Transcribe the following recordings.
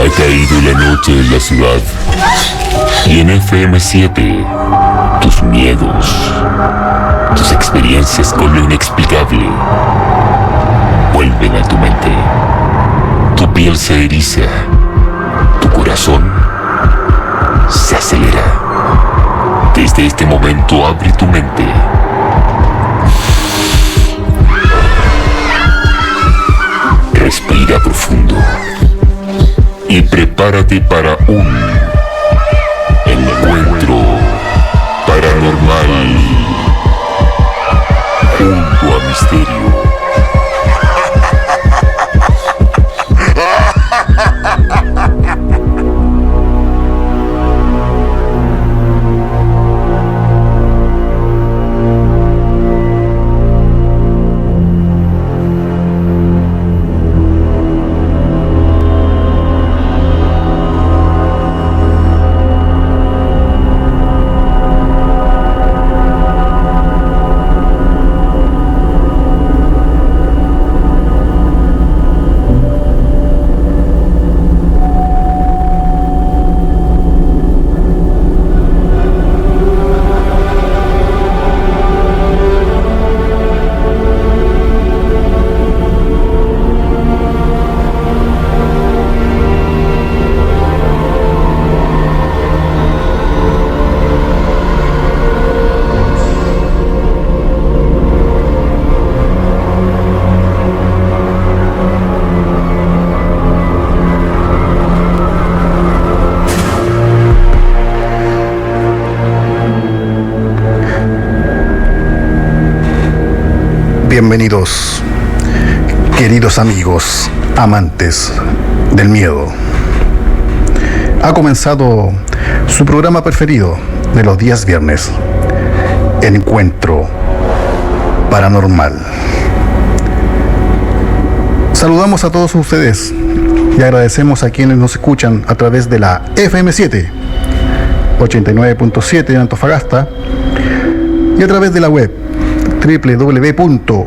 Ha caído la noche en la ciudad y en FM7 tus miedos, tus experiencias con lo inexplicable vuelven a tu mente. Tu piel se eriza, tu corazón se acelera. Desde este momento abre tu mente. Respira profundo y prepárate para un encuentro paranormal junto a Misterio. Bienvenidos, queridos amigos, amantes del miedo. Ha comenzado su programa preferido de los días viernes, Encuentro Paranormal. Saludamos a todos ustedes y agradecemos a quienes nos escuchan a través de la FM7 89.7 en Antofagasta y a través de la web www.fm7.cl.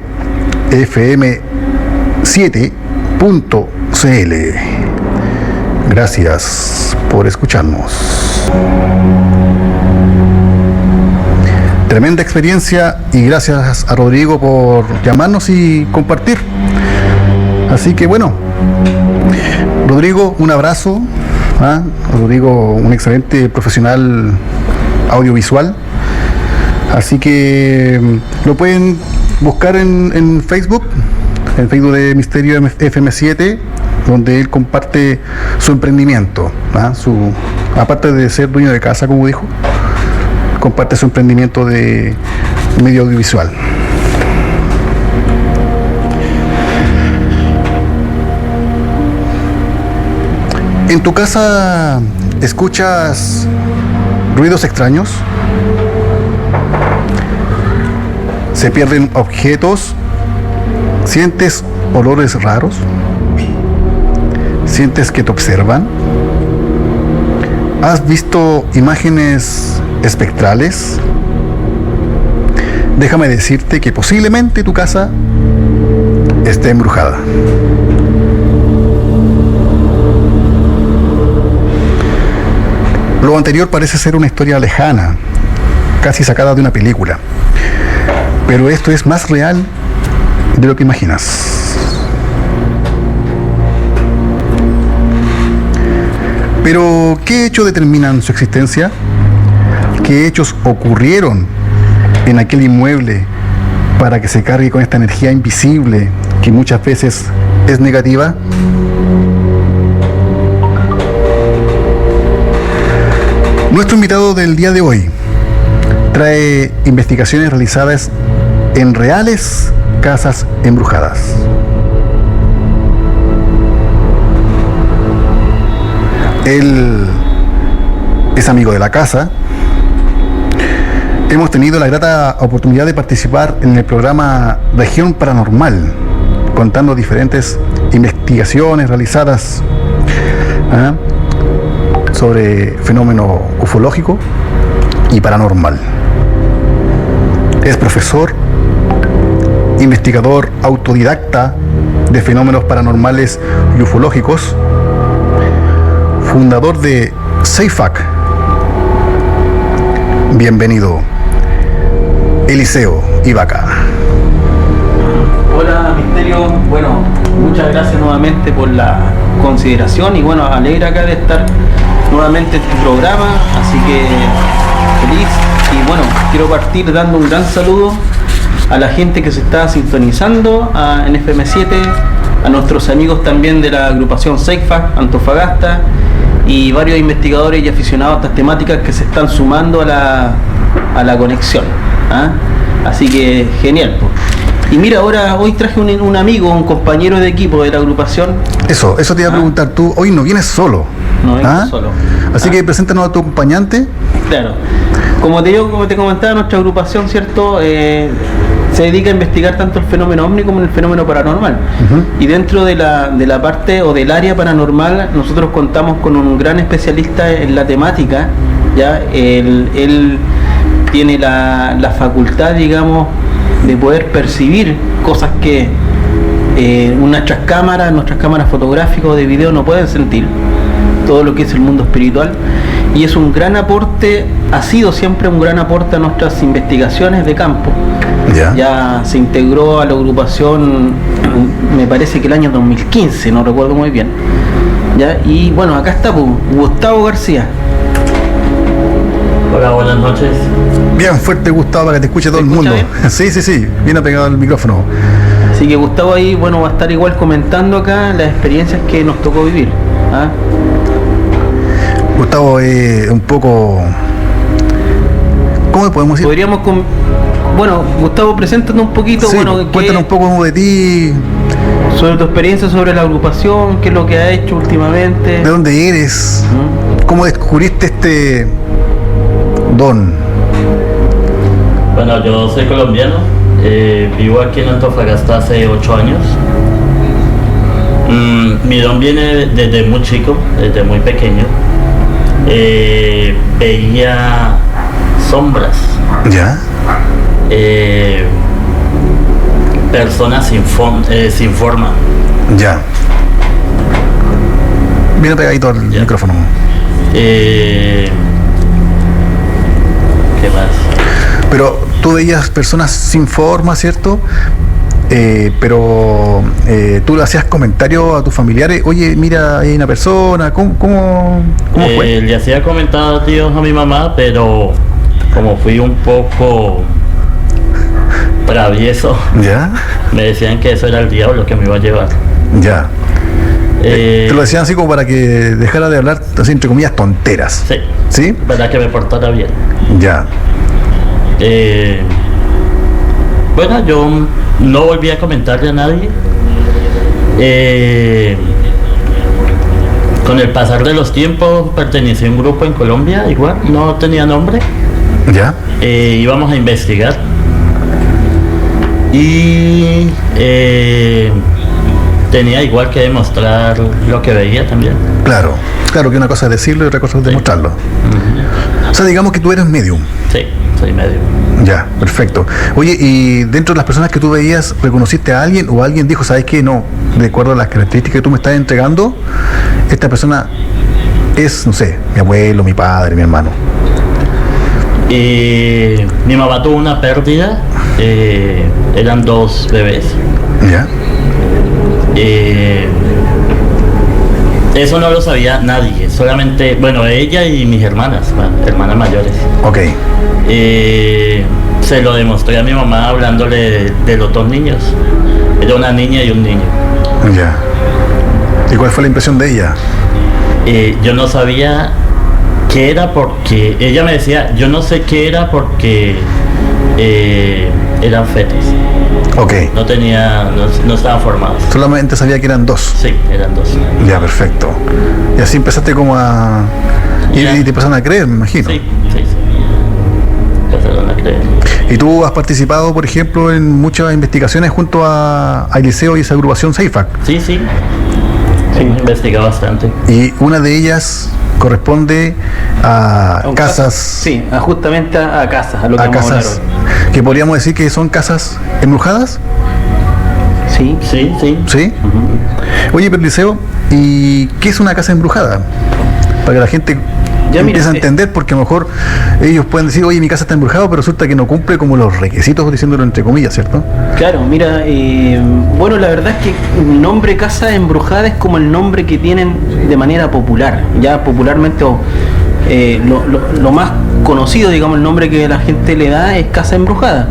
Gracias por escucharnos. Tremenda experiencia y gracias a Rodrigo por llamarnos y compartir. Así que bueno, Rodrigo, un abrazo. Rodrigo, un excelente profesional audiovisual. Así que lo pueden buscar en Facebook, en Facebook de Misterio FM7, donde él comparte su emprendimiento, aparte de ser dueño de casa, como dijo, comparte su emprendimiento de medio audiovisual. ¿En tu casa escuchas ruidos extraños? ¿Se pierden objetos? ¿Sientes olores raros? ¿Sientes que te observan? ¿Has visto imágenes espectrales? Déjame decirte que posiblemente tu casa esté embrujada. Lo anterior parece ser una historia lejana, casi sacada de una película. Pero esto es más real de lo que imaginas. Pero, ¿qué hechos determinan su existencia? ¿Qué hechos ocurrieron en aquel inmueble para que se cargue con esta energía invisible que muchas veces es negativa? Nuestro invitado del día de hoy trae investigaciones realizadas en reales casas embrujadas. Él es amigo de la casa. Hemos tenido la grata oportunidad de participar en el programa Región Paranormal, contando diferentes investigaciones realizadas sobre fenómeno ufológico y paranormal. Es profesor, investigador autodidacta de fenómenos paranormales y ufológicos, fundador de CEIFAC. Bienvenido, Eliseo Ibaca. Hola Misterio, bueno, muchas gracias nuevamente por la consideración y bueno, alegra acá de estar nuevamente en tu programa, así que feliz y bueno, quiero partir dando un gran saludo a la gente que se está sintonizando en FM7, a nuestros amigos también de la agrupación CEIFAC Antofagasta y varios investigadores y aficionados a estas temáticas que se están sumando a la conexión, ¿ah? Así que genial, pues. Y mira, hoy traje un amigo, un compañero de equipo de la agrupación. Eso te iba a preguntar, tú hoy no vienes solo. No vengo solo. Así que preséntanos a tu acompañante. Claro. Como te comentaba, nuestra agrupación, ¿cierto? Se dedica a investigar tanto el fenómeno ovni como el fenómeno paranormal. Y dentro de la parte o del área paranormal, nosotros contamos con un gran especialista en la temática, ¿ya? Él tiene la facultad, digamos, de poder percibir cosas que nuestras cámaras fotográficas o de video no pueden sentir, todo lo que es el mundo espiritual, y es un gran aporte, ha sido siempre un gran aporte a nuestras investigaciones de campo. Ya se integró a la agrupación, me parece que el año 2015, no recuerdo muy bien, ¿ya? Y bueno, acá está Gustavo García. Hola, buenas noches. Bien fuerte, Gustavo, para que te escuche todo el mundo. Bien? Sí, bien apegado al micrófono. Así que Gustavo ahí, bueno, va a estar igual comentando acá las experiencias que nos tocó vivir, ¿ah? Gustavo, un poco... ¿Cómo podemos decir? Bueno, Gustavo, preséntate un poquito, Sí, bueno, cuéntanos un poco de ti. Sobre tu experiencia sobre la agrupación, qué es lo que has hecho últimamente. ¿De dónde eres? ¿Cómo descubriste este don? Bueno, yo soy colombiano, vivo aquí en Antofagasta hace 8 años. Mi don viene desde muy chico, desde muy pequeño. Veía sombras. ¿Ya? Personas sin forma. Ya. Bien pegadito al micrófono. ¿Qué más? Pero tú veías personas sin forma, ¿cierto? Pero tú le hacías comentarios a tus familiares, oye, mira, hay una persona, ¿cómo fue? Le hacía comentarios a mi mamá, pero como fui un poco travieso, ¿Ya? me decían que eso era el diablo que me iba a llevar. Ya. Te lo decían así como para que dejara de hablar, así entre comillas, tonteras. Sí. ¿Sí? Para que me portara bien. Ya. Bueno, yo no volví a comentarle a nadie. Con el pasar de los tiempos pertenecí a un grupo en Colombia, igual, no tenía nombre. ¿Ya? Íbamos a investigar. Y tenía igual que demostrar lo que veía también. Claro que una cosa es decirlo y otra cosa es demostrarlo. O sea, digamos que tú eres medium. Sí, soy medium. Ya, perfecto. Oye, y dentro de las personas que tú veías, ¿reconociste a alguien o alguien dijo, sabes qué? No, de acuerdo a las características que tú me estás entregando, esta persona es, no sé, mi abuelo, mi padre, mi hermano? Mi mamá tuvo una pérdida, eran 2 bebés. ¿Ya? Eso no lo sabía nadie, solamente, bueno, ella y mis hermanas mayores. Ok. Se lo demostré a mi mamá hablándole de los 2 niños. Era una niña y un niño. Ya. ¿Y cuál fue la impresión de ella? Yo no sabía qué era porque... Ella me decía, yo no sé qué era porque eran fetos. Ok. No estaban formados. Solamente sabía que eran 2. Sí, eran 2. Ya, perfecto. Y así empezaste como a... Y te empezaron a creer, me imagino. Sí. Empezaron a creer. ¿Y tú has participado, por ejemplo, en muchas investigaciones junto a Eliseo y esa agrupación CEIFAC? Sí. Hemos investigado bastante. Y una de ellas corresponde a casas... Sí, justamente a casas, a lo que a vamos a hablar casas hoy. que podríamos decir que son casas embrujadas. Sí. ¿Sí? Oye, pero Eliseo, ¿y qué es una casa embrujada? para que la gente Ya, empiece mira, a entender, porque a lo mejor ellos pueden decir, oye, mi casa está embrujada, pero resulta que no cumple como los requisitos, diciéndolo entre comillas, ¿cierto? Claro, mira, bueno, la verdad es que el nombre casa embrujada es como el nombre que tienen de manera popular, ya popularmente lo más conocido, digamos, el nombre que la gente le da es casa embrujada.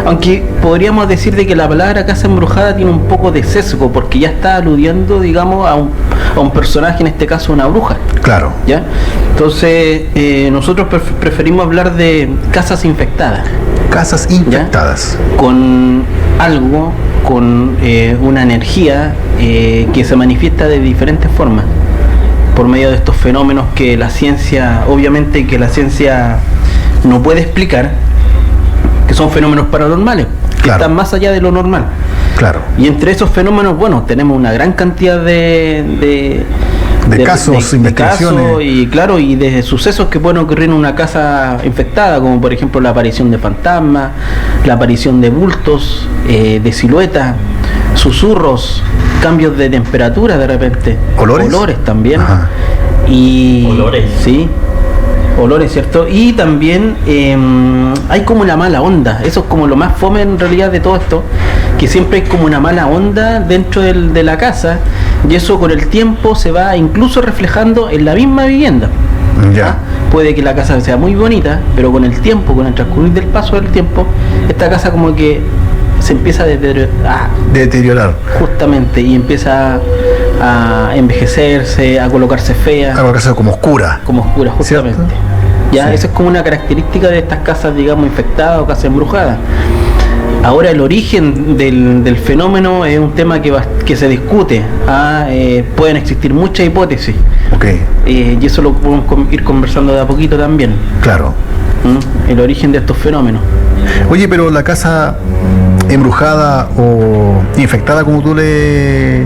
Aunque podríamos decir de que la palabra casa embrujada tiene un poco de sesgo, porque ya está aludiendo, digamos, a un personaje, en este caso una bruja. Claro. ¿Ya? Entonces, nosotros preferimos hablar de casas infectadas. Casas infectadas. ¿Ya? Con algo, con una energía que se manifiesta de diferentes formas, por medio de estos fenómenos que la ciencia, obviamente que la ciencia no puede explicar, que son fenómenos paranormales, que Claro. están más allá de lo normal. Claro. Y entre esos fenómenos, bueno, tenemos una gran cantidad de casos, investigaciones. casos y claro, y de sucesos que pueden ocurrir en una casa infectada, como por ejemplo la aparición de fantasmas, la aparición de bultos, de siluetas, susurros, cambios de temperatura de repente, ¿Olores? también. Ajá. Y Olores. sí, olores, ¿cierto? Y también hay como una mala onda, eso es como lo más fome en realidad de todo esto, que siempre hay como una mala onda dentro de la casa, y eso con el tiempo se va incluso reflejando en la misma vivienda. Ya. ¿Ah? Puede que la casa sea muy bonita, pero con el tiempo, con el transcurrir del paso del tiempo, esta casa como que se empieza a Deteriorar. justamente, y empieza a envejecerse, a colocarse fea, Algo que sea como oscura. como oscura, justamente. ¿Cierto? Ya, Sí. eso es como una característica de estas casas, digamos, infectadas o casas embrujadas. Ahora, el origen del fenómeno es un tema que se discute. Pueden existir muchas hipótesis, Ok, y eso lo podemos ir conversando de a poquito también. claro. El origen de estos fenómenos. Oye, pero la casa embrujada o infectada, como tú le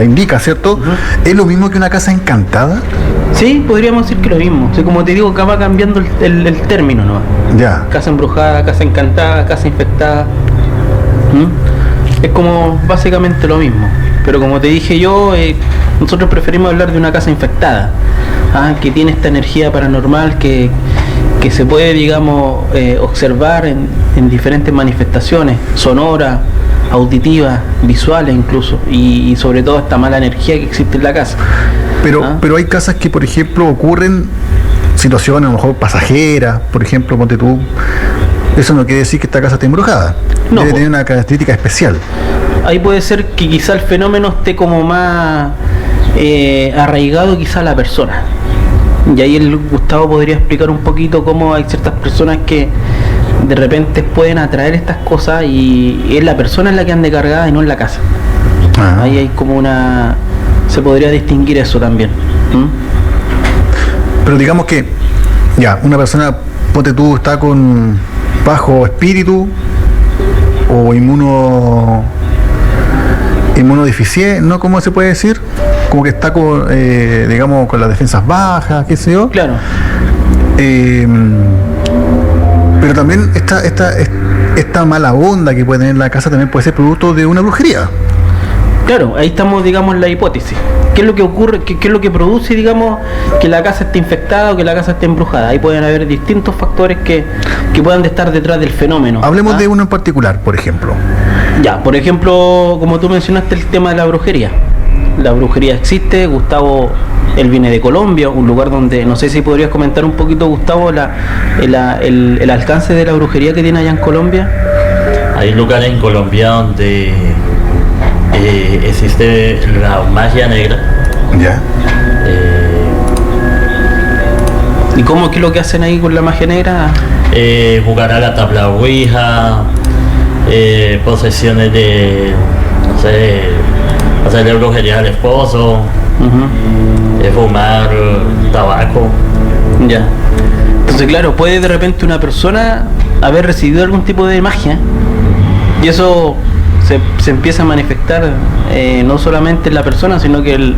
indicas, ¿cierto? ¿Es lo mismo que una casa encantada? Sí, podríamos decir que lo mismo. O sea, como te digo, acá va cambiando el término, ¿no? Ya. Casa embrujada, casa encantada, casa infectada. Es como básicamente lo mismo. Pero como te dije yo, nosotros preferimos hablar de una casa infectada, que tiene esta energía paranormal que se puede, digamos, observar en diferentes manifestaciones, sonoras, auditivas, visuales incluso, y sobre todo esta mala energía que existe en la casa. Pero hay casas que, por ejemplo, ocurren situaciones a lo mejor pasajeras, por ejemplo, ponte tú. Eso no quiere decir que esta casa esté embrujada. No, Debe tener una característica especial. Ahí puede ser que quizá el fenómeno esté como más arraigado quizá a la persona. Y ahí el Gustavo podría explicar un poquito cómo hay ciertas personas que de repente pueden atraer estas cosas y es la persona en la que ande cargada y no en la casa. Ah. Ahí hay como se podría distinguir eso también. Pero digamos que, ya, una persona, ponte tú, está con bajo espíritu o inmunodeficiente, ¿no? ¿Cómo se puede decir? Como que está con, digamos, con las defensas bajas, qué sé yo. Claro. Pero también esta mala onda que puede tener la casa también puede ser producto de una brujería. Claro, ahí estamos, digamos, en la hipótesis. ¿Qué es lo que ocurre? ¿Qué es lo que produce, digamos, que la casa esté infectada o que la casa esté embrujada? Ahí pueden haber distintos factores que puedan estar detrás del fenómeno. Hablemos de uno en particular, por ejemplo. Ya, por ejemplo, como tú mencionaste, el tema de la brujería. La brujería existe, Gustavo, él viene de Colombia, un lugar donde, no sé si podrías comentar un poquito, Gustavo, el alcance de la brujería que tiene allá en Colombia. Hay lugares en Colombia donde existe la magia negra. Ya. ¿Y qué es lo que hacen ahí con la magia negra? Jugar a la tabla ouija, posesiones de, no sé, hacerle brujería al esposo, fumar tabaco. Ya. Entonces, claro, puede de repente una persona haber recibido algún tipo de magia y eso se empieza a manifestar no solamente en la persona, sino que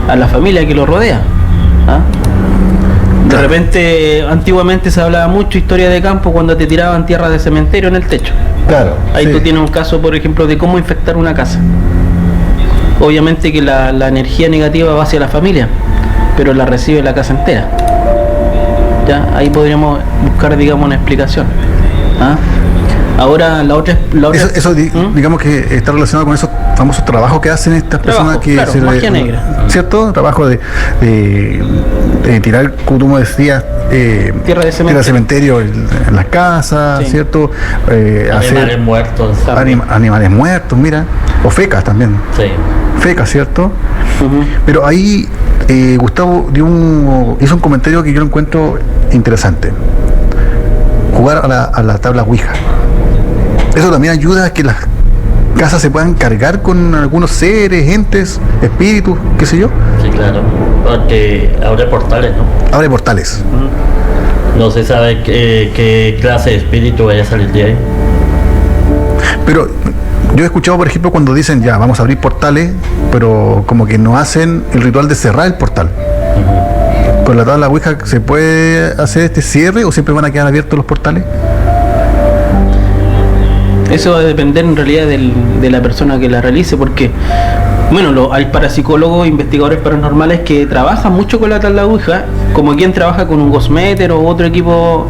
a la familia que lo rodea. De repente, antiguamente se hablaba mucho historia de campo cuando te tiraban tierra de cementerio en el techo. Claro. Ahí sí. tú tienes un caso, por ejemplo, de cómo infectar una casa. obviamente que la energía negativa va hacia la familia, pero la recibe la casa entera. Ya, ahí podríamos buscar, digamos, una explicación. ¿Ah? Ahora la otra eso digamos que está relacionado con esos famosos trabajos que hacen estas personas que claro, magia negra, ¿cierto? Trabajo de tirar, como tú me decías, tierra de cementerio en las casas, sí. ¿cierto? Animales muertos. Animales muertos, mira, o fecas también. Sí. Fecas, ¿cierto? Uh-huh. Pero ahí Gustavo hizo un comentario que yo lo encuentro interesante. Jugar a la tabla Ouija. Eso también ayuda a que las casas se puedan cargar con algunos seres, entes, espíritus, qué sé yo. Sí, claro. Porque abre portales, ¿no? Abre portales. No se sabe qué clase de espíritu vaya a salir de ahí. Pero yo he escuchado, por ejemplo, cuando dicen ya, vamos a abrir portales, pero como que no hacen el ritual de cerrar el portal. ¿Con la tabla Ouija se puede hacer este cierre o siempre van a quedar abiertos los portales? Eso va a depender en realidad de la persona que la realice, porque bueno, hay parapsicólogos, investigadores paranormales que trabajan mucho con la tabla Ouija, como quien trabaja con un Ghostmeter o otro equipo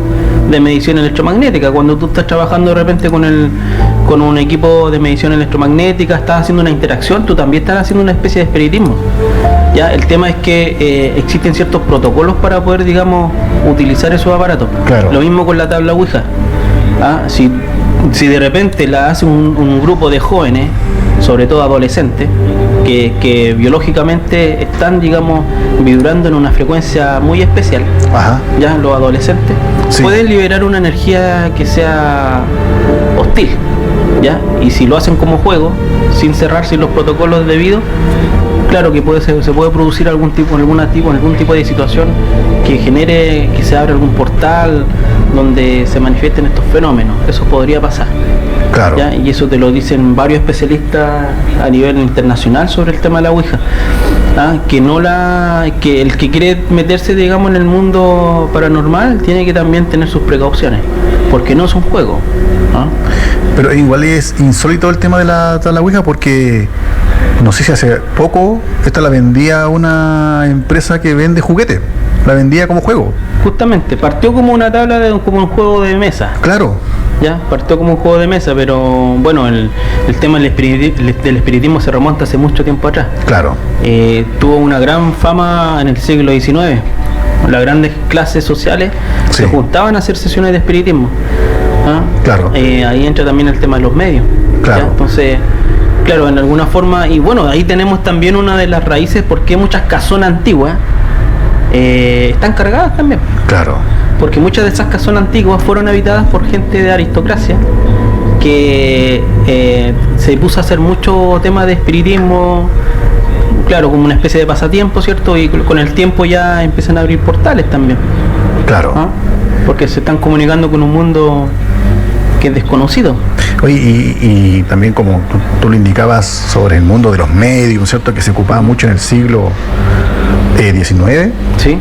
de medición electromagnética. Cuando tú estás trabajando de repente con un equipo de medición electromagnética, estás haciendo una interacción, tú también estás haciendo una especie de espiritismo. Ya, el tema es que existen ciertos protocolos para poder, digamos, utilizar esos aparatos. Claro. Lo mismo con la tabla Ouija. Si de repente la hace un grupo de jóvenes, sobre todo adolescentes, que biológicamente están, digamos, vibrando en una frecuencia muy especial, Ajá. ya los adolescentes, Sí. pueden liberar una energía que sea hostil, ¿ya? Y si lo hacen como juego, sin cerrarse los protocolos debidos, claro que se puede producir algún tipo de situación que genere que se abra algún portal donde se manifiesten estos fenómenos. Eso podría pasar. Claro. ¿Ya? Y eso te lo dicen varios especialistas a nivel internacional sobre el tema de la Ouija. Que el que quiere meterse, digamos, en el mundo paranormal tiene que también tener sus precauciones, porque no es un juego. Pero igual es insólito el tema de la tabla Ouija porque no sé si hace poco esta la vendía una empresa que vende juguetes, la vendía como juego. Justamente, partió como una tabla como un juego de mesa. Claro. Ya, partió como un juego de mesa, pero bueno, el tema del espiritismo se remonta hace mucho tiempo atrás. Claro. Tuvo una gran fama en el siglo XIX. Las grandes clases sociales Sí. se juntaban a hacer sesiones de espiritismo. Claro. Ahí entra también el tema de los medios. Claro. ¿Ya? Entonces, claro, en alguna forma, y bueno, ahí tenemos también una de las raíces porque muchas casonas antiguas están cargadas también. Claro. Porque muchas de esas casonas antiguas fueron habitadas por gente de aristocracia que se puso a hacer mucho tema de espiritismo, claro, como una especie de pasatiempo, ¿cierto? Y con el tiempo ya empiezan a abrir portales también. Claro. Porque se están comunicando con un mundo que es desconocido. Oye, y también como tú lo indicabas sobre el mundo de los medios, ¿cierto? Que se ocupaba mucho en el siglo XIX. Sí.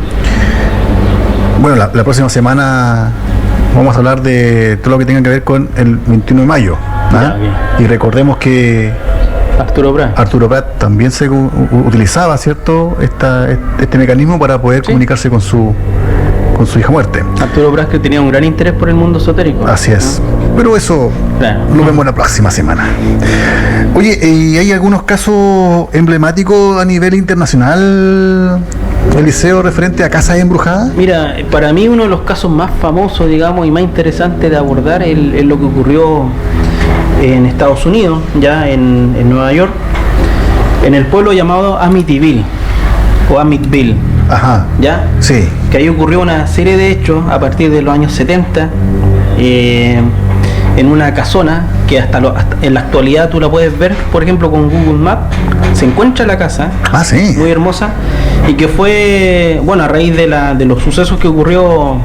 Bueno, la próxima semana vamos a hablar de todo lo que tenga que ver con el 21 de mayo. Ya, bien. Y recordemos que Arturo Prat también se utilizaba, ¿cierto? Este mecanismo para poder comunicarse con su hija muerte. Arturo Prat, que tenía un gran interés por el mundo esotérico. Así es. Pero eso Claro. lo vemos la próxima semana. Oye, ¿y hay algunos casos emblemáticos a nivel internacional, Eliseo, referente a casas embrujadas? Mira, para mí uno de los casos más famosos, digamos, y más interesantes de abordar es lo que ocurrió en Estados Unidos, ya en Nueva York, en el pueblo llamado Amityville o Amityville. Ajá. ¿Ya? Sí. Que ahí ocurrió una serie de hechos a partir de los años 70 en una casona que hasta en la actualidad tú la puedes ver, por ejemplo, con Google Maps. Se encuentra la casa, Sí. muy hermosa, y que fue, bueno, a raíz de los sucesos que ocurrieron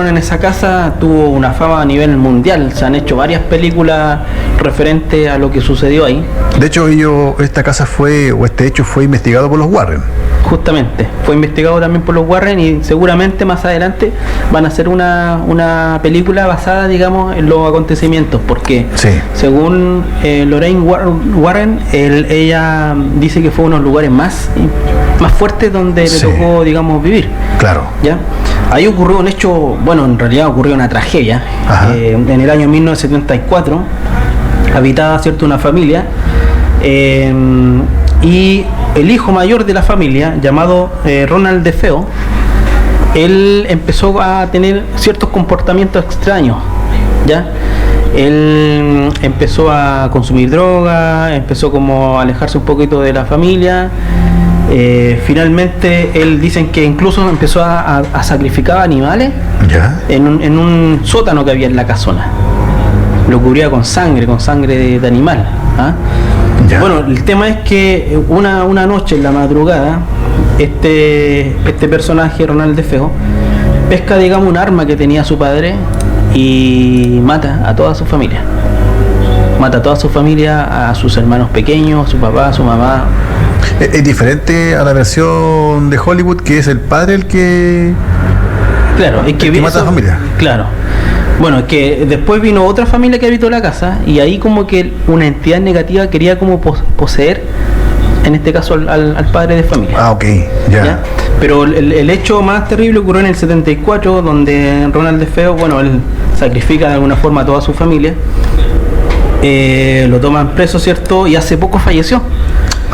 en esa casa, tuvo una fama a nivel mundial. Se han hecho varias películas referente a lo que sucedió ahí. De hecho, esta casa este hecho fue investigado por los Warren. Justamente, fue investigado también por los Warren y seguramente más adelante van a hacer una película basada, digamos, en los acontecimientos, porque Sí. según Lorraine Warren, ella dice que fue uno de los lugares más fuertes donde Sí. le tocó, digamos, vivir. Claro. ¿Ya? Ahí ocurrió un hecho, bueno, en realidad ocurrió una tragedia. Ajá. En el año 1974 habitaba, ¿cierto?, una familia y el hijo mayor de la familia, llamado Ronald DeFeo, él empezó a tener ciertos comportamientos extraños, ¿ya? Él empezó a consumir droga, empezó como a alejarse un poquito de la familia. Finalmente, él dicen que incluso empezó a sacrificar animales ¿Ya? en un sótano que había en la casona. Lo cubría con sangre de animal. ¿Ah? Ya. Bueno, el tema es que una noche en la madrugada, este personaje, Ronald DeFeo, pesca, digamos, un arma que tenía su padre y mata a toda su familia. Mata a toda su familia, a sus hermanos pequeños, a su papá, a su mamá. Es diferente a la versión de Hollywood, que es el padre el que... Claro, es que El que mata a la familia. Claro. Bueno, es que después vino otra familia que habitó la casa y ahí como que una entidad negativa quería como poseer, en este caso al padre de familia. Ah, ok, ya. ¿Ya? Pero el hecho más terrible ocurrió en el 74, donde Ronald DeFeo, bueno, él sacrifica de alguna forma a toda su familia, lo toman preso, ¿cierto? Y hace poco falleció.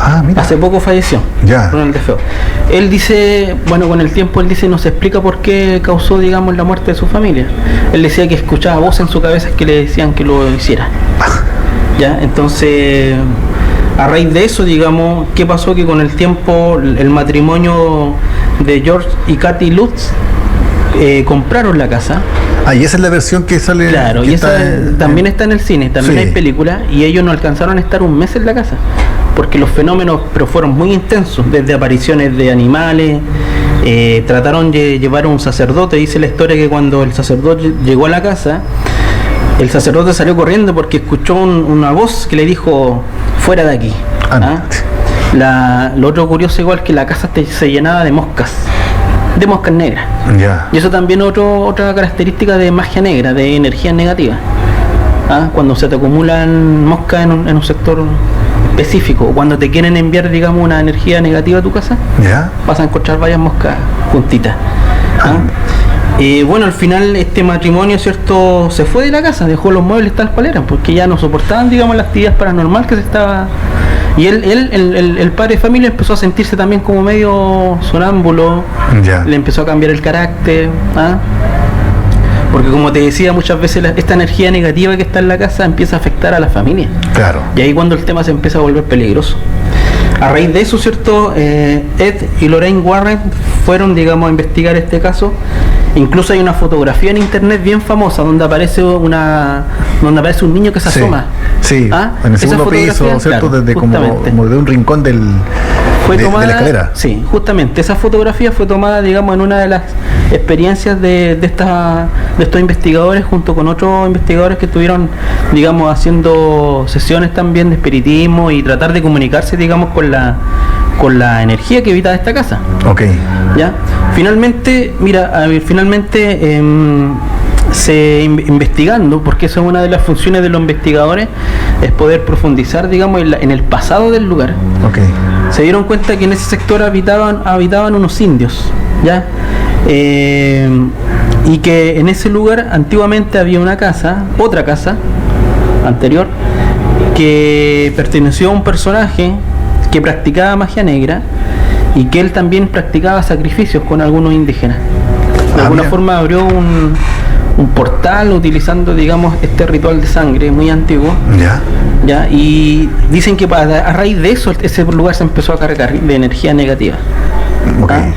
Ah, mira. Hace poco falleció Ya. Ronald DeFeo. Él dice, bueno, con el tiempo él dice, no se explica por qué causó, digamos, la muerte de su familia. Él decía que escuchaba voces en su cabeza que le decían que lo hiciera. Ya, entonces, a raíz de eso, digamos, ¿qué pasó? Que con el tiempo el matrimonio de George y Kathy Lutz compraron la casa. Ah, y esa es la versión que sale... Claro, que y esa también está en el cine, también Sí. hay película, y ellos no alcanzaron a estar un mes en la casa, porque los fenómenos pero fueron muy intensos, desde apariciones de animales, trataron de llevar a un sacerdote. Dice la historia que cuando el sacerdote llegó a la casa, el sacerdote salió corriendo porque escuchó una voz que le dijo, fuera de aquí. Ah. Lo otro curioso igual que la casa se llenaba de moscas negras. Ya. Y eso también otra característica de magia negra, de energía negativa. ¿Ah? Cuando se te acumulan moscas en un sector específico, o cuando te quieren enviar, digamos, una energía negativa a tu casa, Ya. vas a encontrar varias moscas juntitas. ¿Ah? Bueno, al final este matrimonio, ¿cierto?, se fue de la casa, dejó los muebles tal cual eran, porque ya no soportaban, digamos, la actividad paranormal que se estaba... Y el padre de familia empezó a sentirse también como medio sonámbulo, Ya. le empezó a cambiar el carácter, ¿ah? Porque como te decía, muchas veces esta energía negativa que está en la casa empieza a afectar a la familia. Claro. Y ahí cuando el tema se empieza a volver peligroso. A raíz de eso, ¿cierto? Ed y Lorraine Warren fueron, digamos, a investigar este caso. Incluso hay una fotografía en internet bien famosa donde aparece un niño que se Sí. asoma. Sí, ¿Ah? en el Esa segundo piso, fotografía, ¿cierto? claro, Desde como justamente. de un rincón de la escalera. Sí, justamente. Esa fotografía fue tomada, digamos, en una de las experiencias de estos investigadores, junto con otros investigadores que estuvieron, digamos, haciendo sesiones también de espiritismo y tratar de comunicarse, digamos, con la energía que habita esta casa. Ok. ¿Ya? Finalmente, mira, investigando, porque esa es una de las funciones de los investigadores, es poder profundizar, digamos, en el pasado del lugar. Ok. Se dieron cuenta que en ese sector habitaban unos indios, ¿ya? Y que en ese lugar antiguamente había otra casa anterior, que perteneció a un personaje que practicaba magia negra y que él también practicaba sacrificios con algunos indígenas. De alguna mira. forma abrió un portal utilizando, digamos, este ritual de sangre muy antiguo. Ya. Y dicen que a raíz de eso ese lugar se empezó a cargar de energía negativa. Ok. ¿Ah?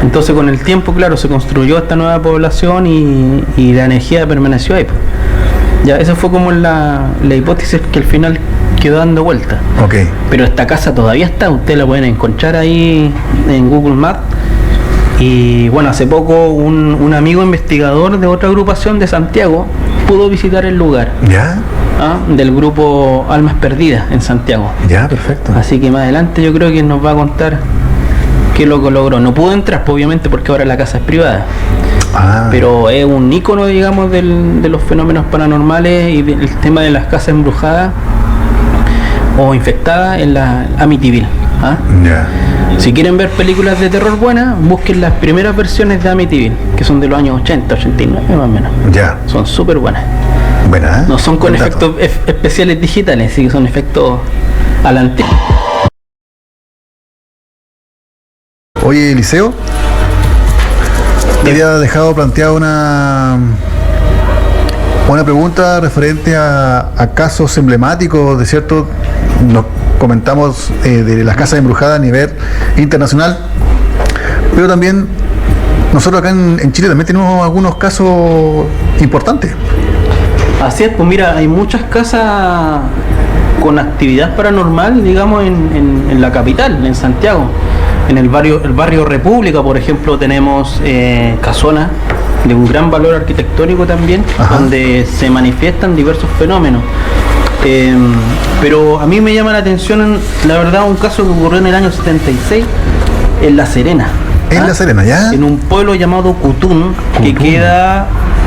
Entonces con el tiempo, claro, se construyó esta nueva población y la energía permaneció ahí. Ya, esa fue como la hipótesis que al final quedó dando vuelta. Ok. Pero esta casa todavía está, ustedes la pueden encontrar ahí en Google Maps. Y bueno, hace poco un amigo investigador de otra agrupación de Santiago pudo visitar el lugar. Ya. del grupo Almas Perdidas en Santiago. Ya, perfecto. Así que más adelante yo creo que nos va a contar qué lo que logró. No pudo entrar, pues, obviamente, porque ahora la casa es privada. Pero es un ícono, digamos, de los fenómenos paranormales y del tema de las casas embrujadas o infectadas en la Amityville. Ya. Si quieren ver películas de terror buenas, busquen las primeras versiones de Amityville, que son de los años 80, 89 más o menos. Ya. Son súper buenas. Buena, ¿eh? No son con Buen efectos dato. especiales digitales, sí que son efectos a la antigua. Oye, Eliseo, te había dejado planteada una pregunta referente a casos emblemáticos de cierto. Nos comentamos de las casas embrujadas a nivel internacional, pero también nosotros acá en Chile también tenemos algunos casos importantes. Así es, pues mira, hay muchas casas con actividad paranormal, digamos, en la capital, en Santiago. En el barrio República, por ejemplo, tenemos casonas de un gran valor arquitectónico también, donde se manifiestan diversos fenómenos. Pero a mí me llama la atención, la verdad, un caso que ocurrió en el año 76 en La Serena. En La Serena, ¿ya? En un pueblo llamado Cutún, que queda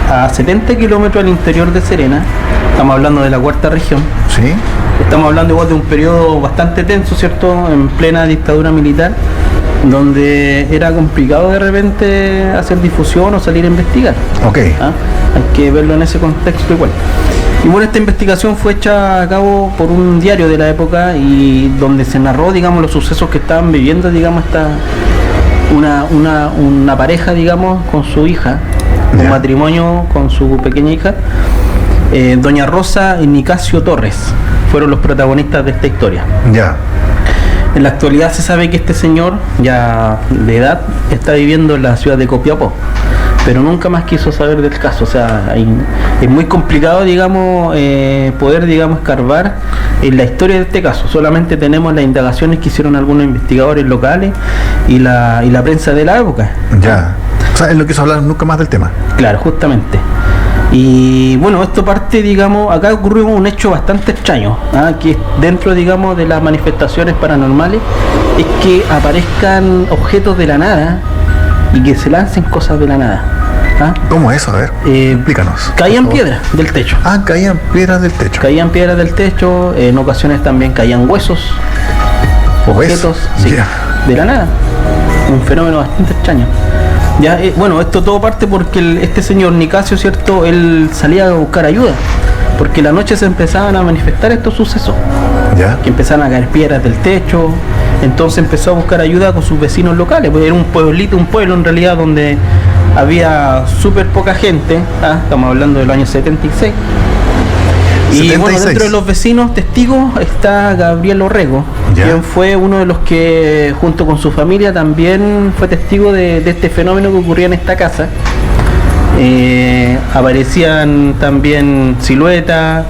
a 70 kilómetros al interior de Serena. Estamos hablando de la cuarta región. Sí. Estamos hablando igual de un periodo bastante tenso, ¿cierto? En plena dictadura militar, donde era complicado de repente hacer difusión o salir a investigar. Ok. Hay que verlo en ese contexto igual. Y bueno, esta investigación fue hecha a cabo por un diario de la época y donde se narró, digamos, los sucesos que estaban viviendo, digamos, una pareja, digamos, con su hija, un matrimonio con su pequeña hija, doña Rosa y Nicasio Torres, fueron los protagonistas de esta historia. Ya. En la actualidad se sabe que este señor, ya de edad, está viviendo en la ciudad de Copiapó, pero nunca más quiso saber del caso. O sea, es muy complicado, digamos, poder, digamos, escarbar en la historia de este caso. Solamente tenemos las indagaciones que hicieron algunos investigadores locales y la prensa de la época. Ya. O sea, él no quiso hablar nunca más del tema. Claro, justamente. Y bueno, esto parte, digamos, acá ocurrió un hecho bastante extraño, que dentro, digamos, de las manifestaciones paranormales es que aparezcan objetos de la nada y que se lancen cosas de la nada. ¿Cómo es eso? A ver, explícanos. Caían piedras del techo. Caían piedras del techo. Caían piedras del techo, en ocasiones también caían huesos, objetos, sí, de la nada. Un fenómeno bastante extraño. Ya, bueno, esto todo parte porque este señor Nicasio, ¿cierto? Él salía a buscar ayuda, porque la noche se empezaban a manifestar estos sucesos, que empezaban a caer piedras del techo. Entonces empezó a buscar ayuda con sus vecinos locales, porque era un pueblo en realidad donde había súper poca gente. Estamos hablando del año 76. Y bueno, dentro de los vecinos testigos está Gabriel Orrego, quien fue uno de los que junto con su familia también fue testigo de este fenómeno que ocurría en esta casa. Aparecían también siluetas,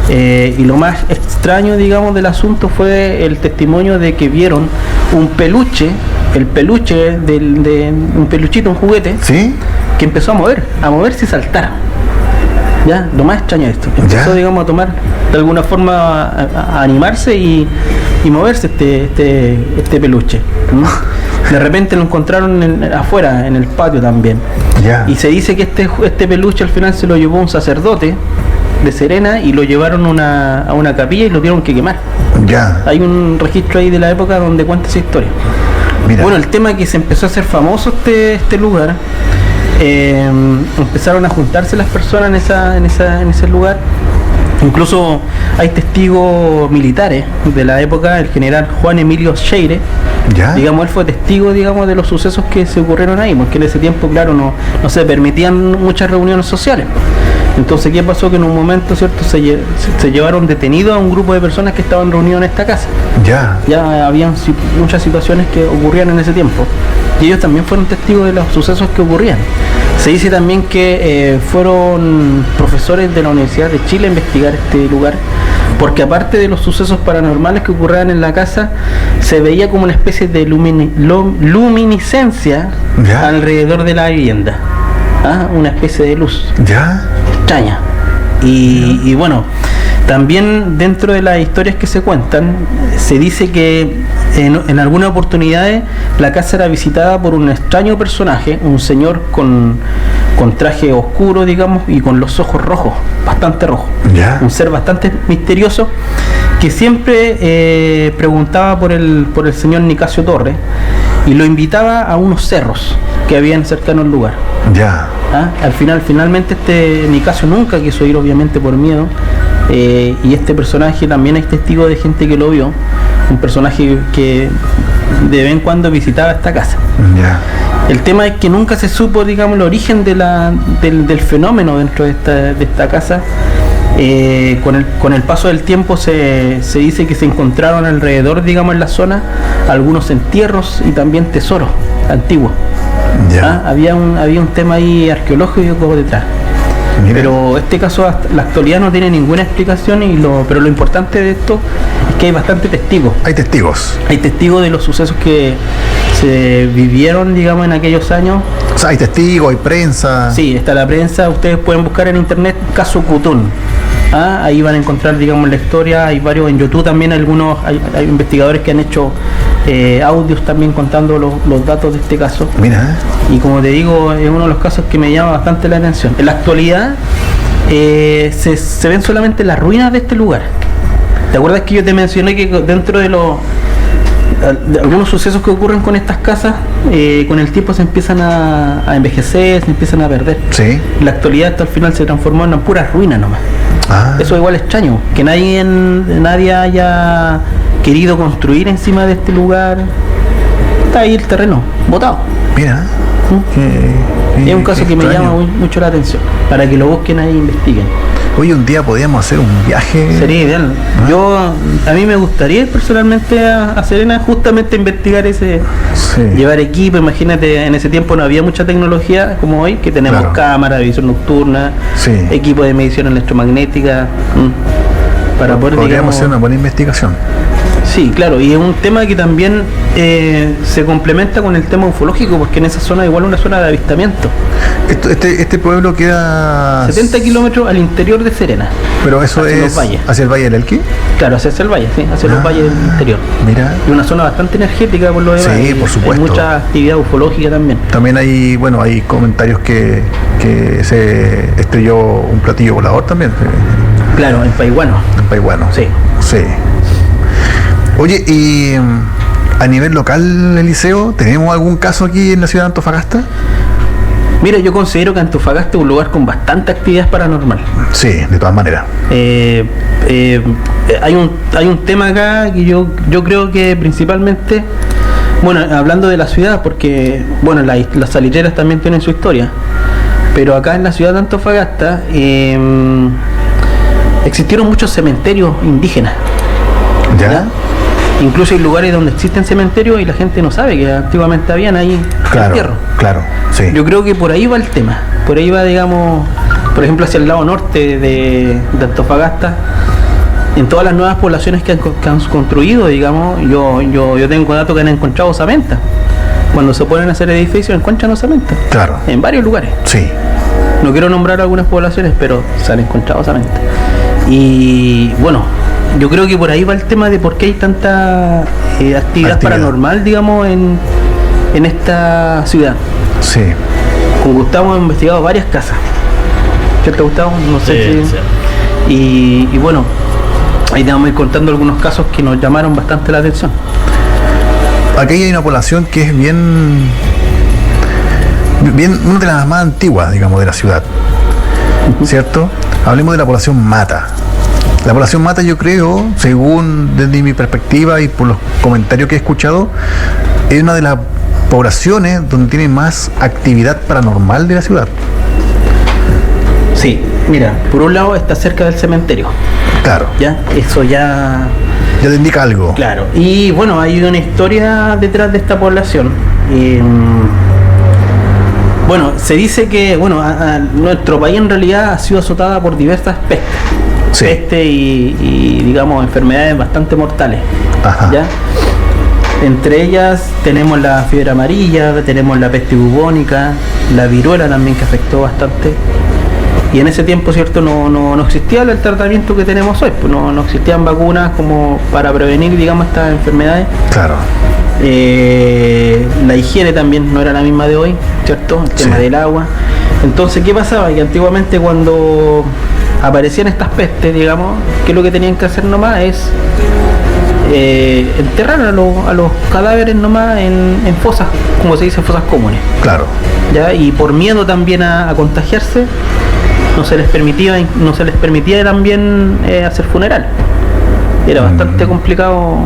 y lo más extraño, digamos, del asunto fue el testimonio de que vieron un peluche, el peluche de un peluchito, un juguete, que empezó a moverse y saltar. Ya, lo más extraño de esto, empezó, digamos, a tomar de alguna forma a animarse y moverse este peluche. De repente lo encontraron afuera, en el patio también. Y se dice que este peluche al final se lo llevó un sacerdote de Serena y lo llevaron a una capilla y lo tuvieron que quemar. Hay un registro ahí de la época donde cuenta esa historia. Bueno, el tema es que se empezó a hacer famoso este lugar. Empezaron a juntarse las personas en ese lugar. Incluso hay testigos militares de la época, el general Juan Emilio Scheire. Digamos, él fue testigo, digamos, de los sucesos que se ocurrieron ahí, porque en ese tiempo, claro, no se permitían muchas reuniones sociales. Entonces, ¿qué pasó? Que en un momento, ¿cierto?, se llevaron detenidos a un grupo de personas que estaban reunidos en esta casa. Ya habían muchas situaciones que ocurrían en ese tiempo. Y ellos también fueron testigos de los sucesos que ocurrían. Se dice también que fueron profesores de la Universidad de Chile a investigar este lugar, porque aparte de los sucesos paranormales que ocurrían en la casa, se veía como una especie de luminiscencia alrededor de la vivienda. Una especie de luz extraña. Y bueno, También dentro de las historias que se cuentan, se dice que en algunas oportunidades la casa era visitada por un extraño personaje, un señor con traje oscuro, digamos, y con los ojos rojos, bastante rojos. Ya. Un ser bastante misterioso que siempre preguntaba por el señor Nicasio Torres y lo invitaba a unos cerros que habían cercano al lugar. Ya. Finalmente Nicasio nunca quiso ir, obviamente por miedo, y este personaje también hay testigos de gente que lo vio, un personaje que de vez en cuando visitaba esta casa. Ya. El tema es que nunca se supo, digamos, el origen del fenómeno dentro de esta casa. Con el paso del tiempo se dice que se encontraron alrededor, digamos, en la zona algunos entierros y también tesoros antiguos. Ya. Había un tema ahí arqueológico detrás. Mira. Pero este caso hasta la actualidad no tiene ninguna explicación, pero lo importante de esto es que hay bastantes testigos. Hay testigos. Hay testigos de los sucesos que se vivieron, digamos, en aquellos años. O sea, hay testigos, hay prensa. Sí, está la prensa. Ustedes pueden buscar en internet caso Cutún. Ahí van a encontrar, digamos, la historia. Hay varios en YouTube también, hay investigadores que han hecho audios también contando los datos de este caso. Mira. Y como te digo, es uno de los casos que me llama bastante la atención. En la actualidad se ven solamente las ruinas de este lugar. ¿Te acuerdas que yo te mencioné que dentro de algunos sucesos que ocurren con estas casas, con el tiempo se empiezan a envejecer, se empiezan a perder? Sí. En la actualidad esto al final se transformó en puras ruinas nomás. Eso igual es extraño, que nadie haya querido construir encima de este lugar. Está ahí el terreno, botado. Mira. Es un caso que me llama mucho la atención, para que lo busquen ahí e investiguen. Hoy un día podríamos hacer un viaje. Sería ideal. A mí me gustaría ir personalmente a Serena, justamente a investigar llevar equipo. Imagínate, en ese tiempo no había mucha tecnología como hoy, que tenemos Claro. cámara, visión nocturna, Sí. equipo de medición electromagnética, para poder, Podríamos digamos, hacer una buena investigación. Sí, claro, y es un tema que también se complementa con el tema ufológico, porque en esa zona igual es una zona de avistamiento. Este pueblo queda 70 kilómetros al interior de Serena. Pero eso hacia los es valles. hacia el Valle del Elqui. Claro, hacia el valle, sí, hacia los valles del interior. Mira. Y una zona bastante energética por lo demás. Sí, por supuesto. Hay mucha actividad ufológica también. También hay comentarios que se estrelló un platillo volador también. Claro, en Paiguano. En Paiguano. Sí. Sí. Oye, y a nivel local, Eliseo, ¿tenemos algún caso aquí en la ciudad de Antofagasta? Mira, yo considero que Antofagasta es un lugar con bastante actividad paranormal. Sí, de todas maneras. Hay un tema acá que yo creo que principalmente, bueno, hablando de la ciudad, porque bueno, las salitreras también tienen su historia, pero acá en la ciudad de Antofagasta existieron muchos cementerios indígenas. ¿Ya? Incluso hay lugares donde existen cementerios y la gente no sabe que antiguamente habían ahí entierros. Claro, sí. Yo creo que por ahí va el tema. Por ahí va, digamos, por ejemplo, hacia el lado norte de Antofagasta. En todas las nuevas poblaciones que han construido, digamos, yo tengo datos que han encontrado osamentas. Cuando se ponen a hacer edificios encuentran osamentas. Claro. En varios lugares. Sí. No quiero nombrar algunas poblaciones, pero se han encontrado osamentas. Y bueno, yo creo que por ahí va el tema de por qué hay tanta actividad paranormal, digamos, en esta ciudad. Sí. Con Gustavo hemos investigado varias casas. ¿Cierto, Gustavo? No sé si... Sí. Y bueno, ahí te vamos a ir contando algunos casos que nos llamaron bastante la atención. Aquí hay una población que es bien, una de las más antiguas, digamos, de la ciudad. ¿Cierto? Hablemos de la población Mata. La población Mata, yo creo, según desde mi perspectiva y por los comentarios que he escuchado, es una de las poblaciones donde tiene más actividad paranormal de la ciudad. Sí, mira, por un lado está cerca del cementerio. Claro. ¿Ya? Eso ya... Ya te indica algo. Claro. Y bueno, hay una historia detrás de esta población. Bueno, se dice que nuestro país en realidad ha sido azotada por diversas pestes. Sí. Peste y digamos enfermedades bastante mortales. Ajá. ¿Ya? Entre ellas tenemos la fiebre amarilla, tenemos la peste bubónica, la viruela también que afectó bastante. Y en ese tiempo, ¿cierto? No existía el tratamiento que tenemos hoy, pues no existían vacunas como para prevenir, digamos, estas enfermedades. Claro. La higiene también no era la misma de hoy, ¿cierto? El tema del agua. Entonces, ¿qué pasaba? Que antiguamente cuando aparecían estas pestes, digamos, que lo que tenían que hacer nomás es enterrar a los cadáveres nomás en fosas, como se dice, fosas comunes. Claro. ¿Ya? Y por miedo también a contagiarse, no se les permitía también hacer funeral. Era bastante complicado.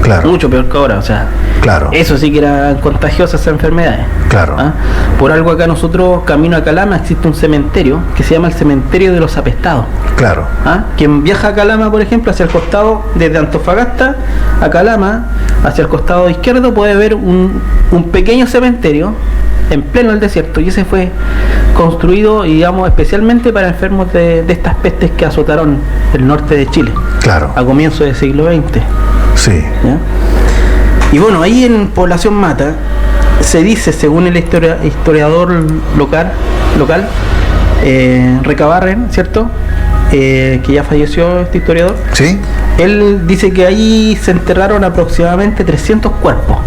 Claro. Mucho peor que ahora, o sea, claro. Eso sí que eran contagiosas esas enfermedades. Claro. ¿Ah? Por algo acá nosotros, camino a Calama, existe un cementerio que se llama el Cementerio de los Apestados. Claro. ¿Ah? Quien viaja a Calama, por ejemplo, hacia el costado, desde Antofagasta a Calama, hacia el costado izquierdo, puede ver un pequeño cementerio en pleno el desierto, y ese fue construido, digamos, especialmente para enfermos de estas pestes que azotaron el norte de Chile. Claro. A comienzos del siglo XX. Sí. ¿Ya? Y bueno, ahí en Población Mata se dice, según el historiador local, Recabarren, ¿cierto? Que ya falleció este historiador. Sí. Él dice que ahí se enterraron aproximadamente 300 cuerpos.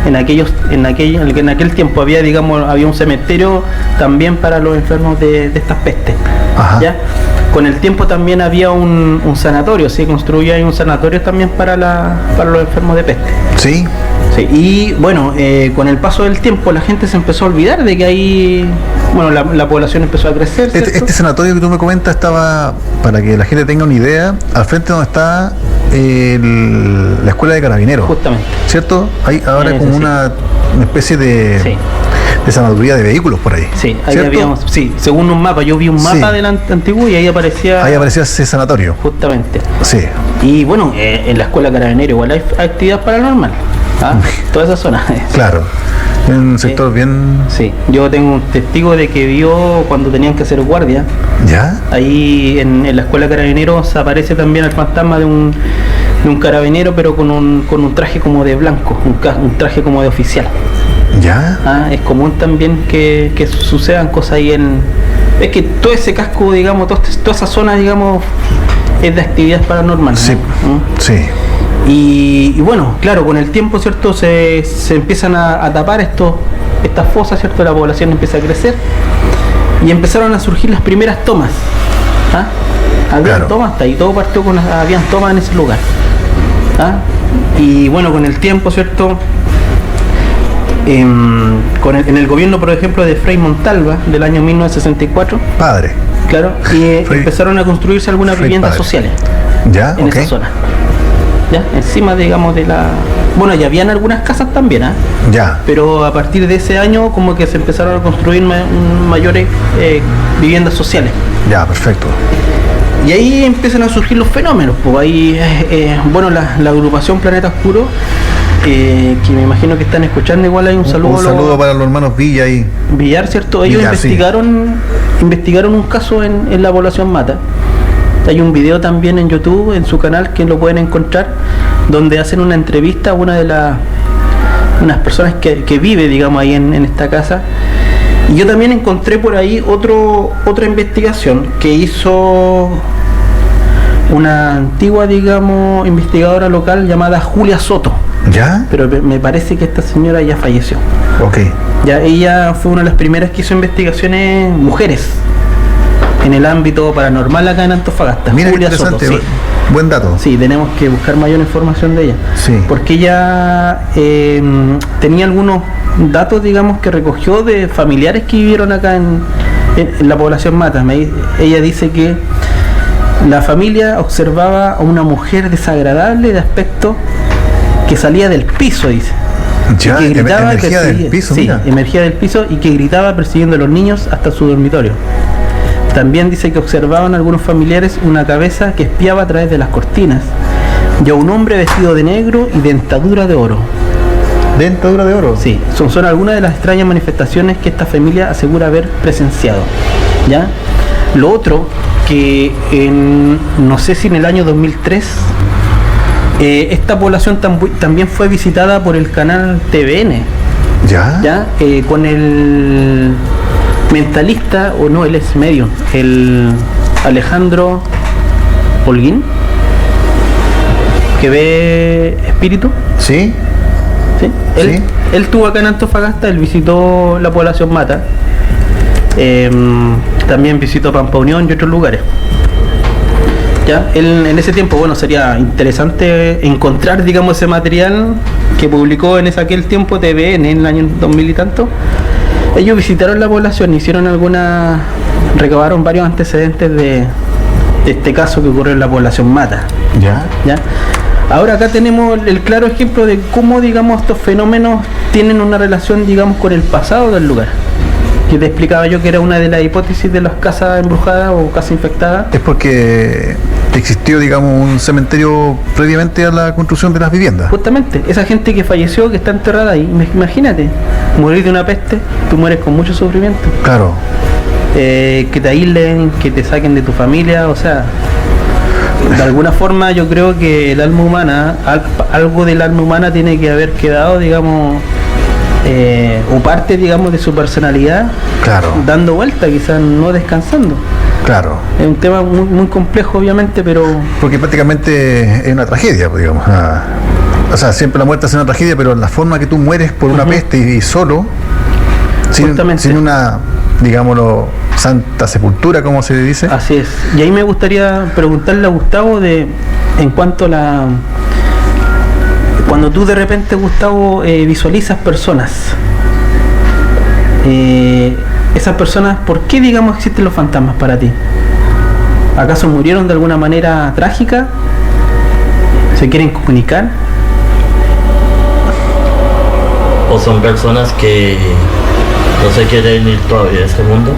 En aquel tiempo había un cementerio también para los enfermos de estas pestes. Ajá. ¿Ya? Con el tiempo también había un sanatorio, se construyó ahí un sanatorio también para los enfermos de peste. Sí. Sí. Y bueno, con el paso del tiempo la gente se empezó a olvidar de que ahí, bueno, la población empezó a crecer. Este sanatorio que tú me comentas estaba, para que la gente tenga una idea, al frente donde está la escuela de carabineros. Justamente. ¿Cierto? Hay ahora como una especie de... Sí. De sanaduría de vehículos por ahí. Sí, ahí habíamos, según un mapa, yo vi un mapa del antiguo y ahí aparecía ese sanatorio. Justamente. Sí. Y bueno, en la escuela carabinero igual hay actividad paranormal. Toda esa zona. Claro. Un sector bien... Sí, yo tengo un testigo de que vio cuando tenían que hacer guardia. ¿Ya? Ahí en la escuela carabineros aparece también el fantasma de un carabinero, pero con un traje como de blanco, un traje como de oficial. ¿Ya? Es común también que sucedan cosas ahí es que todo ese casco, digamos, toda esa zona, digamos, es de actividades paranormales. Sí. ¿no? Sí. Y bueno, claro, con el tiempo, ¿cierto? Se empiezan a tapar estas fosas, ¿cierto? La población empieza a crecer y empezaron a surgir las primeras tomas. Habían tomas, hasta ahí todo partió habían tomas en ese lugar. Y bueno, con el tiempo, ¿cierto? En el gobierno, por ejemplo, de Frei Montalva del año 1964, padre, claro, y empezaron a construirse algunas viviendas sociales en esa zona, ya encima, digamos, bueno, ya habían algunas casas también, ya, pero a partir de ese año como que se empezaron a construir mayores viviendas sociales. Ya, perfecto. Y ahí empiezan a surgir los fenómenos, pues ahí, bueno, la agrupación Planeta Oscuro, que me imagino que están escuchando, igual hay un saludo. Un saludo para los hermanos Villa y Villar, ¿cierto? Ellos investigaron un caso en la población Mata. Hay un video también en YouTube, en su canal, que lo pueden encontrar, donde hacen una entrevista a una de unas personas que vive, digamos, ahí en esta casa. Y yo también encontré por ahí otra investigación que hizo una antigua, digamos, investigadora local llamada Julia Soto. ¿Ya? Pero me parece que esta señora ya falleció. Ok. Ya ella fue una de las primeras que hizo investigaciones mujeres en el ámbito paranormal acá en Antofagasta. Mira, Julia interesante, Soto, sí. Buen dato. Sí, tenemos que buscar mayor información de ella. Sí. Porque ella tenía algunos datos, digamos, que recogió de familiares que vivieron acá en la población Mata. Ella dice que la familia observaba a una mujer desagradable de aspecto que salía del piso, dice. Ya, que gritaba, emergía del piso, sí, mira. emergía del piso y que gritaba persiguiendo a los niños hasta su dormitorio. También dice que observaban algunos familiares una cabeza que espiaba a través de las cortinas y a un hombre vestido de negro y dentadura de oro. ¿Dentadura de oro? Sí, son algunas de las extrañas manifestaciones que esta familia asegura haber presenciado. ¿Ya? Lo otro, que no sé si en el año 2003, esta población también fue visitada por el canal TVN. ¿Ya? ¿Ya? Con mentalista, o no, él es medium, el Alejandro Holguín, que ve espíritu. ¿Sí? ¿Sí? Sí. Él estuvo acá en Antofagasta, él visitó la población Mata, también visitó Pampa Unión y otros lugares. Ya, él, en ese tiempo, bueno, sería interesante encontrar, digamos, ese material que publicó en aquel tiempo TVN en el año 2000 y tanto. Ellos visitaron la población, recabaron varios antecedentes de este caso que ocurrió en la población Mata. Ya. ¿Ya? Ahora acá tenemos el claro ejemplo de cómo, digamos, estos fenómenos tienen una relación, digamos, con el pasado del lugar. Que te explicaba yo que era una de las hipótesis de las casas embrujadas o casas infectadas. Es porque existió, digamos, un cementerio previamente a la construcción de las viviendas. Justamente, esa gente que falleció, que está enterrada ahí, imagínate, morir de una peste, tú mueres con mucho sufrimiento. Claro. Que te aíslen, que te saquen de tu familia, o sea, de alguna forma yo creo que el alma humana, algo del alma humana tiene que haber quedado, digamos, o parte, digamos, de su personalidad, Claro. dando vuelta, quizás no descansando. Claro. Es un tema muy, muy complejo, obviamente, pero Porque prácticamente es una tragedia, pues, digamos. O sea, siempre la muerte es una tragedia, pero la forma que tú mueres por una peste y solo, Justamente. sin una, digámoslo, santa sepultura, como se le dice. así es. Y ahí me gustaría preguntarle a Gustavo en cuanto a cuando tú de repente, Gustavo, visualizas personas, esas personas, ¿por qué, digamos, existen los fantasmas para ti? ¿Acaso murieron de alguna manera trágica? ¿Se quieren comunicar? O son personas que no se quieren ir todavía de este mundo.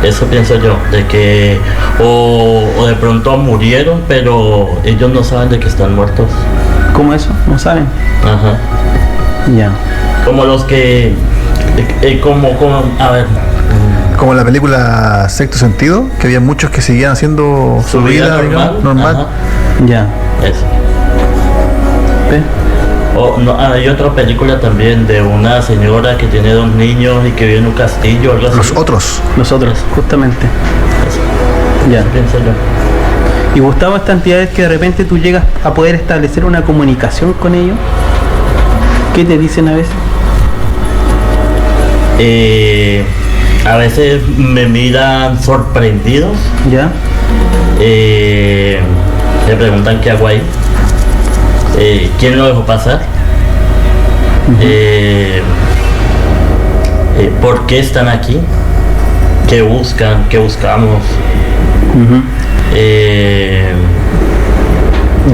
Eso pienso yo, de que o de pronto murieron, pero ellos no saben de que están muertos. ¿Cómo eso? ¿No saben? Ajá. Ya. Como los que, a ver, Como en la película Sexto Sentido, que había muchos que seguían haciendo su vida, digamos, normal. Ajá. Ya. Eso. ¿Ve? O, no, hay otra película también de una señora que tiene 2 niños y que vive en un castillo, algo así. Los otros. Nosotros, justamente. Eso. Ya. Eso pienso yo. Y Gustavo, estas entidades que de repente tú llegas a poder establecer una comunicación con ellos, ¿qué te dicen a veces? A veces me miran sorprendidos, ¿Ya? me preguntan qué hago ahí, quién lo dejó pasar, por qué están aquí, qué buscan, qué buscamos.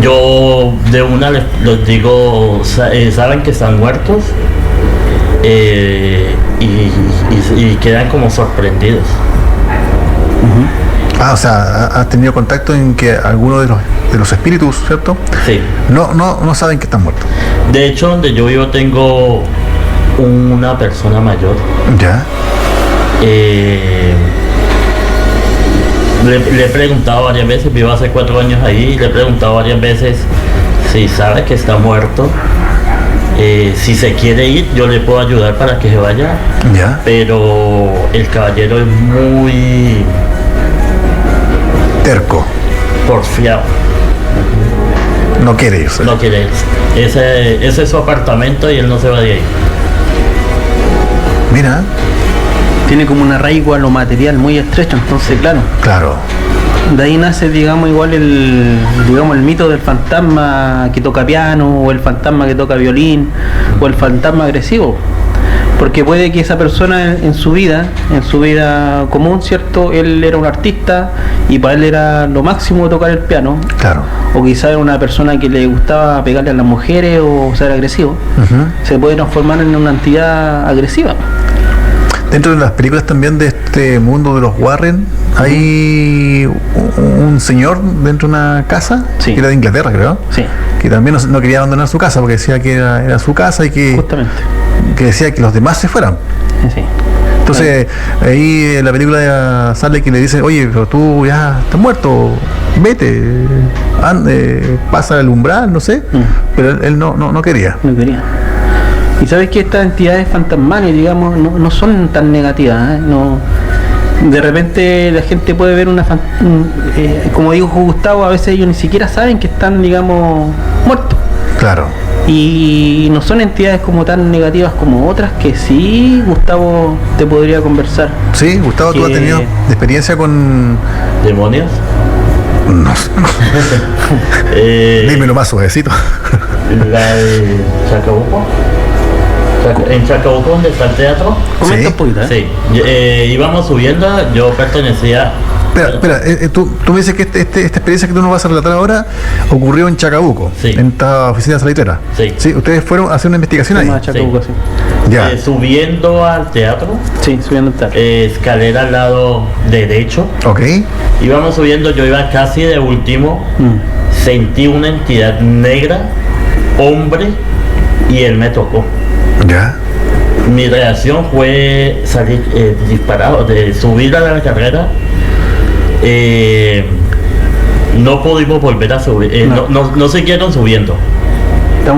Yo de una les digo, saben que están muertos, y quedan como sorprendidos. O sea, has tenido contacto en que algunos de los espíritus, ¿cierto? Sí. No saben que están muertos. De hecho, donde yo vivo tengo una persona mayor. Ya. Le he preguntado varias veces, vivo hace 4 años ahí, le he preguntado varias veces si sabe que está muerto. Si se quiere ir, yo le puedo ayudar para que se vaya. Ya. Pero el caballero es muy Terco. porfiado. No quiere irse. No quiere irse. Ese es su apartamento y él no se va de ahí. Mira. Tiene como un arraigo a lo material muy estrecho, entonces, claro. Claro. De ahí nace, digamos, igual el mito del fantasma que toca piano, o el fantasma que toca violín, o el fantasma agresivo. Porque puede que esa persona en su vida común, ¿cierto? Él era un artista y para él era lo máximo tocar el piano. Claro. O quizá era una persona que le gustaba pegarle a las mujeres o ser agresivo. Se puede transformar en una entidad agresiva. Dentro de las películas también de este mundo de los Warren, hay un señor dentro de una casa, Sí. que era de Inglaterra, creo, Sí, que también no quería abandonar su casa porque decía que era su casa y que justamente. decía que los demás se fueran. Sí. Entonces, ahí en la película sale que le dice, oye, pero tú ya estás muerto, vete, pasa el umbral, no sé, pero él no quería. No quería. Y sabes que estas entidades fantasmales, digamos, no son tan negativas, ¿eh? No, de repente la gente puede ver como dijo Gustavo, a veces ellos ni siquiera saben que están, digamos, muertos. Claro. Y no son entidades como tan negativas como otras que sí, Gustavo te podría conversar. Sí, Gustavo, ¿tú has tenido experiencia con...? ¿Demonios? No. Dímelo más suavecito. La de Chacabuco. En Chacabuco, donde está el teatro. Comenta un poquito, ¿eh? Sí. Íbamos subiendo, yo pertenecía... Espera, tú me dices que esta experiencia que tú nos vas a relatar ahora ocurrió en Chacabuco, sí, en esta oficina salitrera. Sí. ¿Ustedes fueron a hacer una investigación ahí? Chacabuco, sí. Ya. Subiendo al teatro. Sí, subiendo al teatro. Escalera al lado derecho. Ok. Íbamos subiendo, yo iba casi de último. Sentí una entidad negra, hombre, y él me tocó. Ya. Mi reacción fue salir disparado, de subir a la carrera. No pudimos volver a subir, no siguieron subiendo.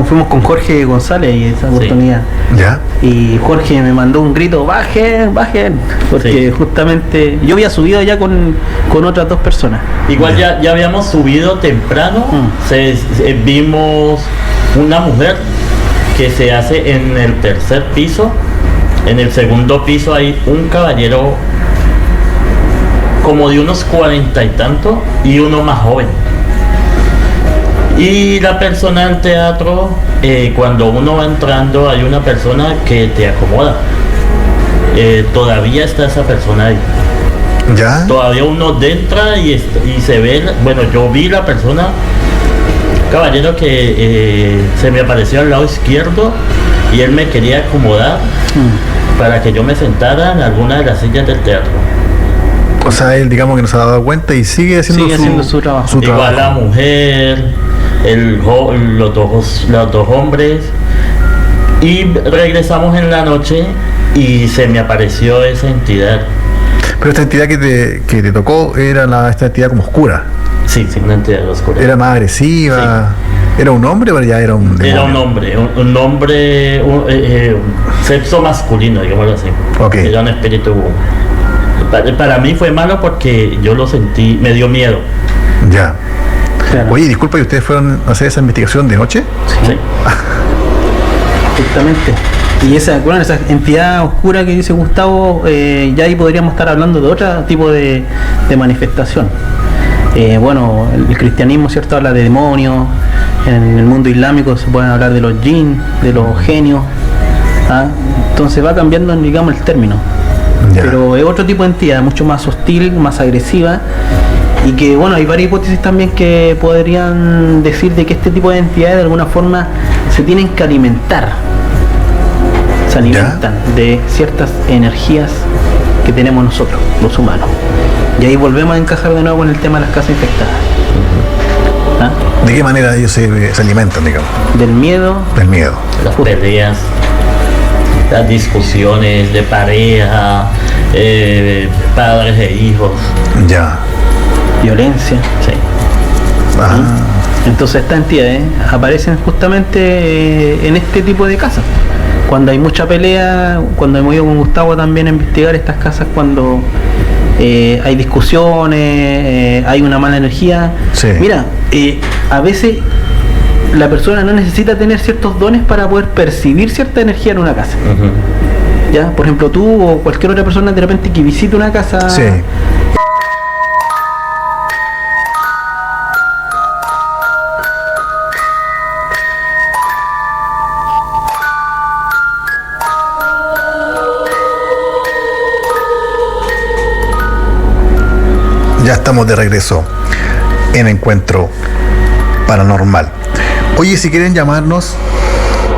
Fuimos con Jorge González y esa oportunidad. Ya. Y Jorge me mandó un grito, bajen, porque justamente yo había subido ya con otras dos personas. Igual ya habíamos subido temprano, vimos una mujer que se hace en el tercer piso. En el segundo piso hay un caballero como de unos 40 y tanto y uno más joven. Y la persona del teatro, cuando uno va entrando hay una persona que te acomoda. Todavía está esa persona ahí. ¿Ya? Todavía uno entra y se ve, bueno, yo vi la persona, caballero, que se me apareció al lado izquierdo y él me quería acomodar para que yo me sentara en alguna de las sillas del teatro. O sea, él, digamos que no se ha dado cuenta y sigue haciendo su trabajo. Igual la mujer, los dos hombres. Y regresamos en la noche y se me apareció esa entidad. Pero esta entidad que te tocó era esta entidad como oscura. Sí, una entidad oscura. Era más agresiva. Sí. ¿Era un hombre o ya era un demonio? Era un hombre, sexo masculino, digámoslo así. Okay. Era un espíritu. Para mí fue malo porque yo lo sentí, me dio miedo. Ya. Claro. Oye, disculpa, ¿y ustedes fueron a hacer esa investigación de noche? Sí. Justamente. Y esa entidad oscura que dice Gustavo, ya ahí podríamos estar hablando de otro tipo de manifestación. Bueno, el cristianismo, ¿cierto?, habla de demonios. En el mundo islámico se pueden hablar de los jinn, de los genios. Entonces va cambiando, digamos, el término. Ya. Pero es otro tipo de entidad, mucho más hostil, más agresiva. Y que, bueno, hay varias hipótesis también que podrían decir de que este tipo de entidades de alguna forma se tienen que alimentar. Se alimentan de ciertas energías que tenemos nosotros, los humanos. Y ahí volvemos a encajar de nuevo con el tema de las casas infectadas. ¿De qué manera ellos se alimentan, digamos? Del miedo. Del miedo. Las peleas, las discusiones de pareja, padres e hijos. Ya. Violencia. Sí. Entonces estas entidades aparecen justamente en este tipo de casas. Cuando hay mucha pelea, cuando hemos ido con Gustavo también a investigar estas casas, cuando hay discusiones, hay una mala energía. Sí. Mira, a veces la persona no necesita tener ciertos dones para poder percibir cierta energía en una casa. ¿Ya? Por ejemplo, tú o cualquier otra persona de repente que visite una casa. Sí. Ya estamos de regreso en Encuentro Paranormal. Oye, si quieren llamarnos,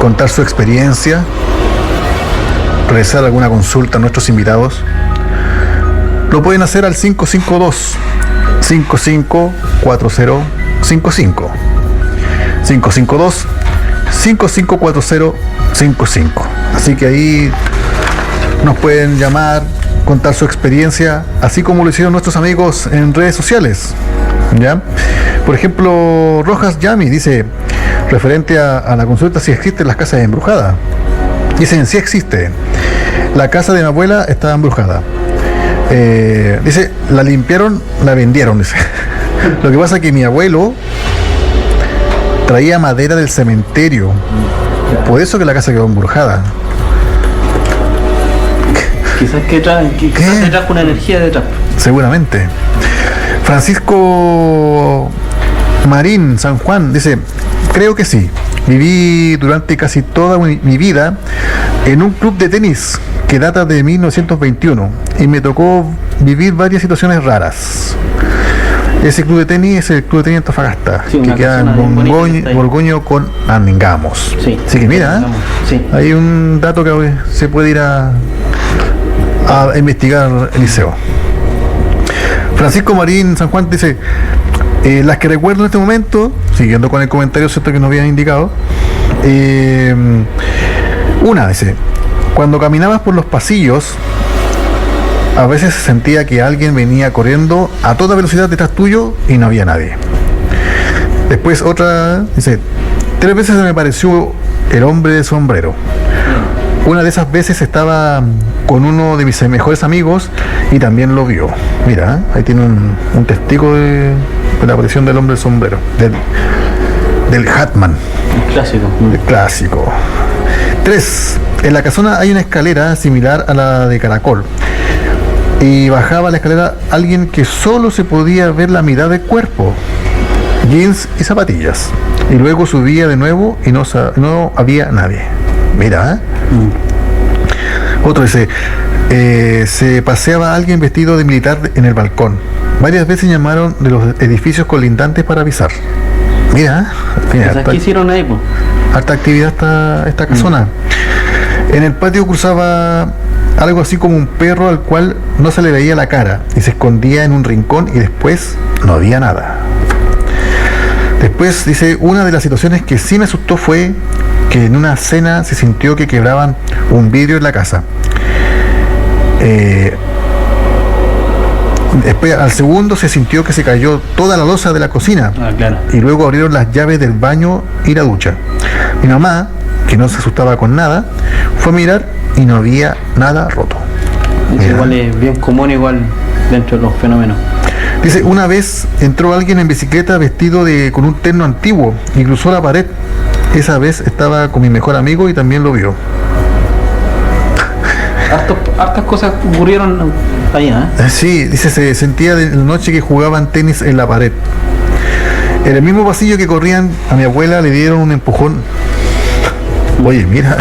contar su experiencia, realizar alguna consulta a nuestros invitados, lo pueden hacer al 552-554055. 552-554055. Así que ahí nos pueden llamar, contar su experiencia, así como lo hicieron nuestros amigos en redes sociales. ¿Ya? Por ejemplo, Rojas Yami dice, referente a la consulta si existen las casas embrujadas. Dicen, sí existe. La casa de mi abuela estaba embrujada. Dice, la limpiaron, la vendieron, dice. Lo que pasa es que mi abuelo traía madera del cementerio. Por eso que la casa quedó embrujada. Quizás que te trajo una energía detrás. Seguramente. Francisco Marín, San Juan, dice, creo que sí. Viví durante casi toda mi vida en un club de tenis que data de 1921 y me tocó vivir varias situaciones raras. Ese club de tenis es el Club de Tenis Antofagasta, Sí, que queda en Borgoño con Aningamos. Sí. Así que mira, Sí. hay un dato que hoy se puede ir a investigar, Eliseo. Francisco Marín San Juan dice, las que recuerdo en este momento, siguiendo con el comentario cierto que nos habían indicado, una dice, cuando caminabas por los pasillos, a veces se sentía que alguien venía corriendo a toda velocidad detrás tuyo y no había nadie. Después otra dice, 3 veces se me pareció el hombre de sombrero. Una de esas veces estaba con uno de mis mejores amigos y también lo vio. Mira, ahí tiene un testigo de la aparición del hombre de sombrero, del Hatman. El clásico. El clásico. 3. En la casona hay una escalera similar a la de caracol. Y bajaba la escalera alguien que solo se podía ver la mitad del cuerpo, jeans y zapatillas. Y luego subía de nuevo y no había nadie. Mira, Otro dice, se paseaba alguien vestido de militar en el balcón. Varias veces llamaron de los edificios colindantes para avisar. Mira, ¿Qué hicieron ahí, pues? harta actividad esta casona. En el patio cruzaba algo así como un perro al cual no se le veía la cara y se escondía en un rincón y después no había nada. Después dice, una de las situaciones que sí me asustó fue que en una cena se sintió que quebraban un vidrio en la casa. Después al segundo se sintió que se cayó toda la loza de la cocina. Claro. Y luego abrieron las llaves del baño y la ducha. Mi mamá, que no se asustaba con nada, fue a mirar y no había nada roto. Eso igual es bien común igual dentro de los fenómenos. Dice, una vez entró alguien en bicicleta vestido con un terno antiguo y cruzó la pared. Esa vez estaba con mi mejor amigo y también lo vio. Hartas cosas ocurrieron allá, ¿eh? Sí, dice, se sentía de la noche que jugaban tenis en la pared. En el mismo pasillo que corrían, a mi abuela le dieron un empujón. Oye, mira.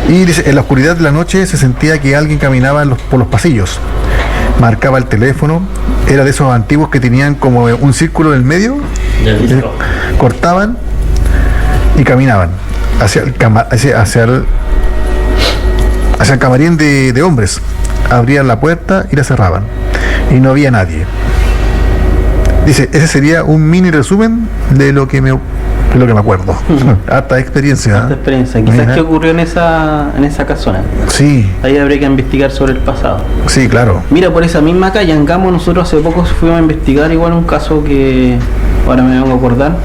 Y dice, en la oscuridad de la noche se sentía que alguien caminaba por los pasillos. Marcaba el teléfono. Era de esos antiguos que tenían como un círculo en el medio. Cortaban y caminaban hacia el camarín de hombres. Abrían la puerta y la cerraban. Y no había nadie. Dice, ese sería un mini resumen de lo que me acuerdo. Harta experiencia. Harta experiencia. Quizás qué ocurrió en esa casona. Sí. Ahí habría que investigar sobre el pasado. Sí, claro. Mira, por esa misma calle, Angamos, nosotros hace poco fuimos a investigar igual un caso que ahora me vengo a acordar,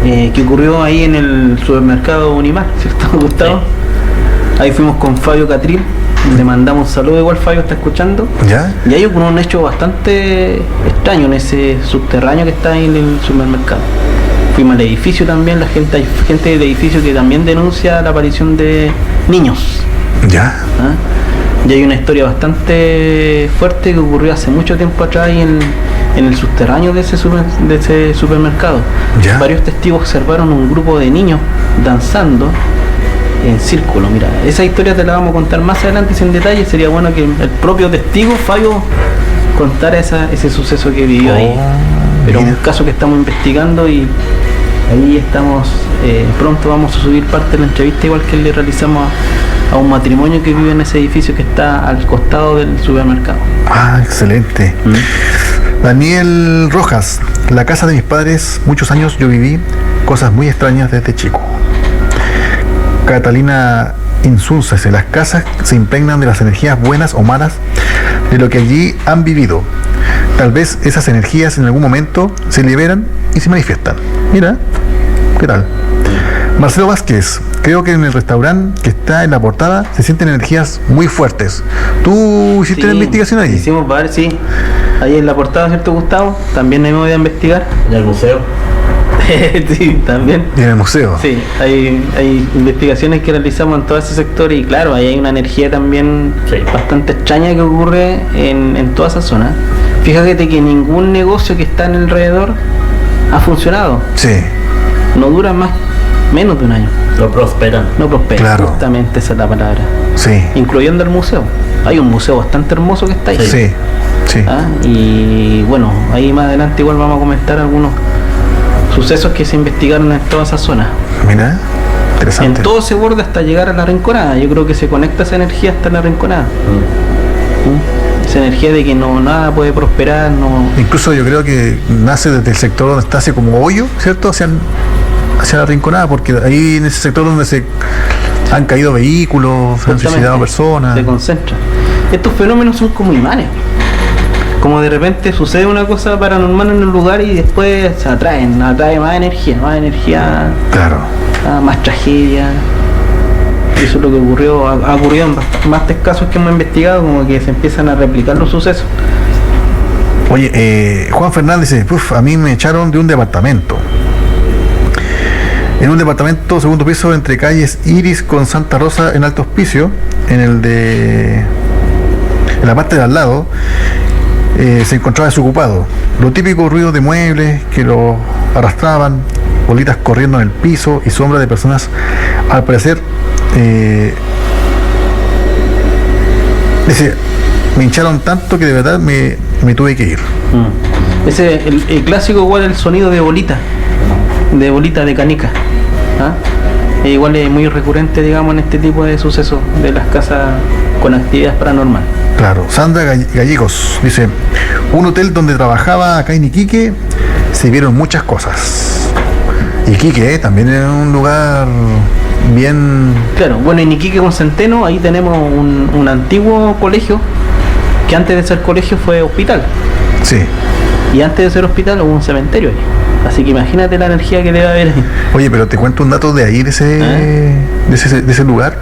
que ocurrió ahí en el supermercado Unimar, ¿cierto, Gustavo? Sí. Ahí fuimos con Fabio Catril, le mandamos un saludo, igual Fabio está escuchando. ¿Ya? Y ahí ocurrió un hecho bastante extraño en ese subterráneo que está ahí en el supermercado. Fuimos al edificio también, hay gente del edificio que también denuncia la aparición de niños. ¿Ya? ¿Ah? Y hay una historia bastante fuerte que ocurrió hace mucho tiempo atrás ahí en el subterráneo de ese supermercado. ¿Ya? Varios testigos observaron un grupo de niños danzando en círculo. Mira, esa historia te la vamos a contar más adelante sin detalle. Sería bueno que el propio testigo, Fabio, contara ese suceso que vivió ahí. Pero un caso que estamos investigando y ahí estamos, pronto vamos a subir parte de la entrevista igual que le realizamos a un matrimonio que vive en ese edificio que está al costado del supermercado. Ah, excelente. Daniel Rojas, la casa de mis padres, muchos años yo viví cosas muy extrañas desde chico. Catalina Insunza, las casas se impregnan de las energías buenas o malas de lo que allí han vivido. Tal vez esas energías en algún momento se liberan y se manifiestan. Mira, ¿qué tal? Marcelo Vázquez, creo que en el restaurante que está en la portada se sienten energías muy fuertes. ¿Tú hiciste la investigación ahí? Hicimos varios, sí. Ahí en la portada, ¿cierto, Gustavo? También me voy a investigar. En el museo. Sí, también. Y en el museo. Sí, hay investigaciones que realizamos en todo ese sector y claro, ahí hay una energía también bastante extraña que ocurre en toda esa zona. Fíjate que ningún negocio que está en el alrededor ha funcionado. Sí. No dura menos de un año. No prosperan. No prospera. Claro. Justamente esa es la palabra. Sí. Incluyendo el museo. Hay un museo bastante hermoso que está ahí. Sí. Sí. Y bueno, ahí más adelante igual vamos a comentar algunos sucesos que se investigaron en toda esa zona. Mira, interesante. En todo ese borde hasta llegar a la Rinconada. Yo creo que se conecta esa energía hasta la Rinconada. Esa energía de que nada puede prosperar. Incluso yo creo que nace desde el sector donde está, hace como hoyo, ¿cierto? Hacia la Rinconada, porque ahí en ese sector donde se han caído vehículos, se han suicidado personas. Se concentra. Estos fenómenos son como imanes. Como de repente sucede una cosa paranormal en un lugar y después se atrae más energía, Claro. Más tragedia. Y eso es lo que ha ocurrido en bastantes casos que hemos investigado, como que se empiezan a replicar los sucesos. Oye, Juan Fernández dice, a mí me echaron de un departamento. En un departamento segundo piso entre calles Iris con Santa Rosa en Alto Hospicio, en la parte de al lado, se encontraba desocupado. Lo típico, ruido de muebles que lo arrastraban, bolitas corriendo en el piso y sombras de personas. Al parecer, dice, me hincharon tanto que de verdad me tuve que ir. Ese el clásico igual el sonido de bolita de canica. Igual es muy recurrente, digamos, en este tipo de sucesos de las casas con actividades paranormal. Claro. Sandra Gallegos dice, un hotel donde trabajaba acá en Iquique, se vieron muchas cosas. Iquique también es un lugar bien... Claro, bueno, en Iquique con Centeno ahí tenemos un antiguo colegio que antes de ser colegio fue hospital. Sí. Y antes de ser hospital hubo un cementerio ahí. Así que imagínate la energía que debe haber ahí. Oye, pero te cuento un dato de ahí, de ese lugar.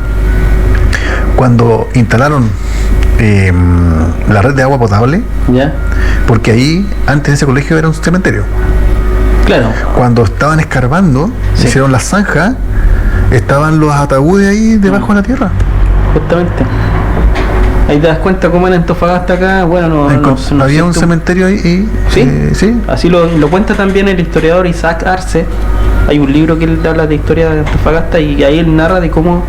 Cuando instalaron la red de agua potable, ¿Ya? porque ahí, antes de ese colegio era un cementerio. Claro. Cuando estaban escarbando, hicieron la zanja, estaban los ataúdes ahí debajo de la tierra. Justamente. Ahí te das cuenta cómo en Antofagasta acá, bueno, había un cementerio ahí y... ¿Sí? Sí. Así lo cuenta también el historiador Isaac Arce. Hay un libro que él habla de historia de Antofagasta y ahí él narra de cómo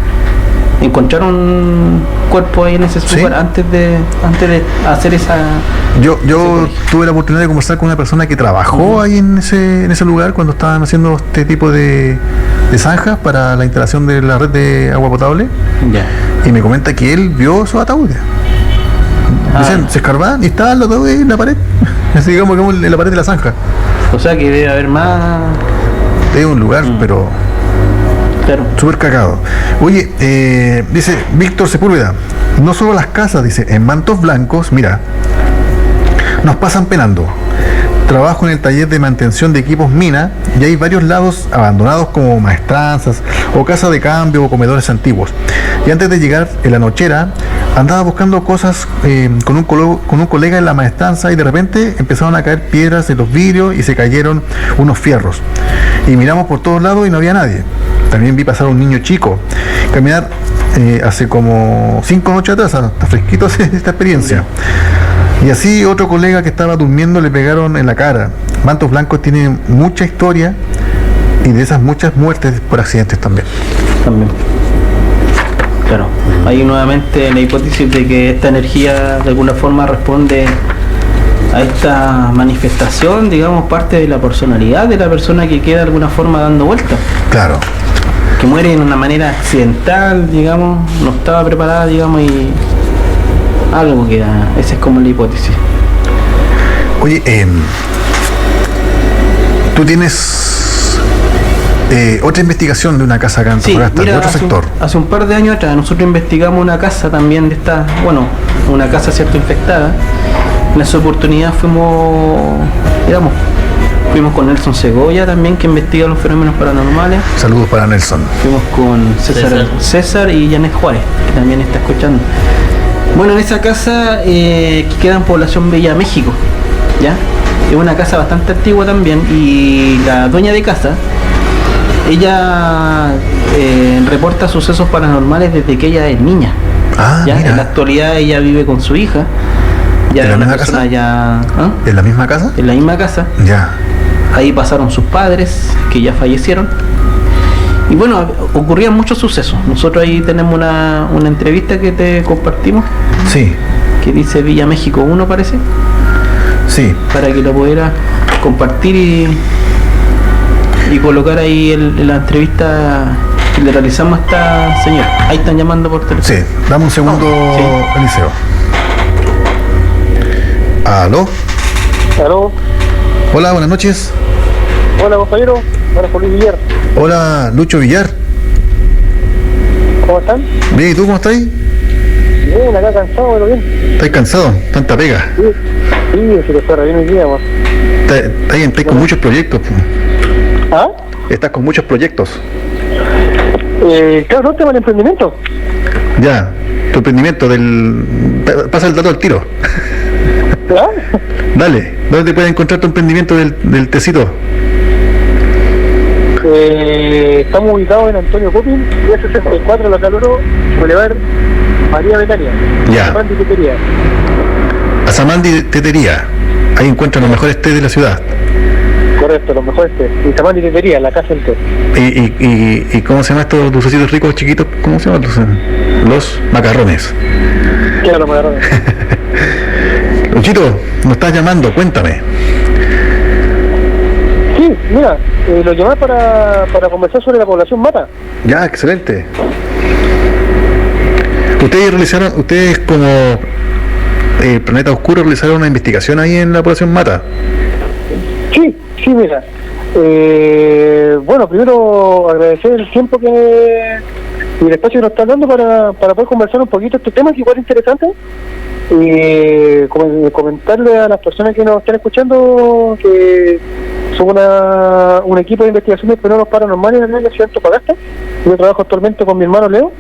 encontraron cuerpo ahí en ese lugar antes de hacer esa... Yo tuve la oportunidad de conversar con una persona que trabajó ahí en ese lugar cuando estaban haciendo este tipo de zanjas para la instalación de la red de agua potable. Ya. Y me comenta que él vio esos ataúdes. Dicen, se escarbaban y estaban los ataúdes en la pared. Así digamos en la pared de la zanja. O sea que debe haber más... Es un lugar, pero... Claro. Súper cagado. Oye, dice Víctor Sepúlveda, no solo las casas, dice, en Mantos Blancos, mira, nos pasan penando. Trabajo en el taller de mantención de equipos mina y hay varios lados abandonados como maestranzas o casas de cambio o comedores antiguos. Y antes de llegar en la nochera andaba buscando cosas con un colega en la maestranza y de repente empezaron a caer piedras de los vidrios y se cayeron unos fierros. Y miramos por todos lados y no había nadie. También vi pasar a un niño chico caminar hace como 5 noches atrás, está fresquito esta experiencia. Y así otro colega que estaba durmiendo le pegaron en la cara. Mantos Blancos tiene mucha historia y de esas muchas muertes por accidentes también. Claro, hay nuevamente la hipótesis de que esta energía de alguna forma responde a esta manifestación, digamos, parte de la personalidad de la persona que queda de alguna forma dando vueltas. Claro. Que muere de una manera accidental, digamos, no estaba preparada, digamos, y algo queda. Esa es como la hipótesis. Oye, tú tienes otra investigación de una casa acá en Antofagasta, de otro sector. Hace un par de años atrás nosotros investigamos una casa también de esta, bueno, una casa cierto infectada. En esa oportunidad Fuimos con Nelson Segovia también, que investiga los fenómenos paranormales. Saludos para Nelson. Fuimos con César y Janet Juárez, que también está escuchando. Bueno, en esa casa que queda en población Villa México, ¿ya? Es una casa bastante antigua también, y la dueña de casa, ella reporta sucesos paranormales desde que ella es niña. ¿Ya? En la actualidad ella vive con su hija. Ya ¿En la misma persona casa? Ya, ¿ah? ¿En la misma casa? En la misma casa. Ya. Ahí pasaron sus padres, que ya fallecieron. Y bueno, ocurrían muchos sucesos. Nosotros ahí tenemos una entrevista que te compartimos. Sí. Que dice Villa México 1, parece. Sí. Para que lo pudiera compartir y colocar ahí la entrevista que le realizamos a esta señora. Ahí están llamando por teléfono. Sí, dame un segundo, Sí. Eliseo. ¿Aló? Aló, Hola, buenas noches. hola compañero, hola Luis Villar, Hola, Lucho Villar. ¿cómo están? Bien, ¿y tú cómo estás? Bien, acá cansado, pero bien. ¿Estás cansado? ¿Tanta pega? Sí, se te fue re bien el día, pues. Estás con muchos proyectos. ¿Ah? Estás con muchos proyectos. Claro, no, tema del emprendimiento. Ya, tu emprendimiento pasa el dato al tiro. ¿Ah? Dale, ¿dónde te puedes encontrar tu emprendimiento del tecito? Estamos ubicados en Antonio Copin, 1064 La Caloró, Boulevard María Betania. Ya. Samandi Tetería. A Samandi Tetería. Ahí encuentran los mejores té de la ciudad. Correcto, los mejores té. Y Samandi Tetería, la casa del té. ¿Y cómo se llama estos dulcecitos ricos chiquitos? ¿Cómo se llaman? Los macarrones. Claro, los macarrones. Luchito, nos estás llamando, cuéntame. Sí, mira, lo llamé para conversar sobre la población mata. Ya, excelente. Ustedes como Planeta Oscuro realizaron una investigación ahí en la población mata. Sí, mira. Bueno, primero agradecer el tiempo y el espacio que nos están dando para poder conversar un poquito este tema, que igual es interesante. Y comentarle a las personas que nos están escuchando que somos un equipo de investigación de fenómenos paranormales en la ciudad de Antofagasta. Yo trabajo actualmente con mi hermano Leo,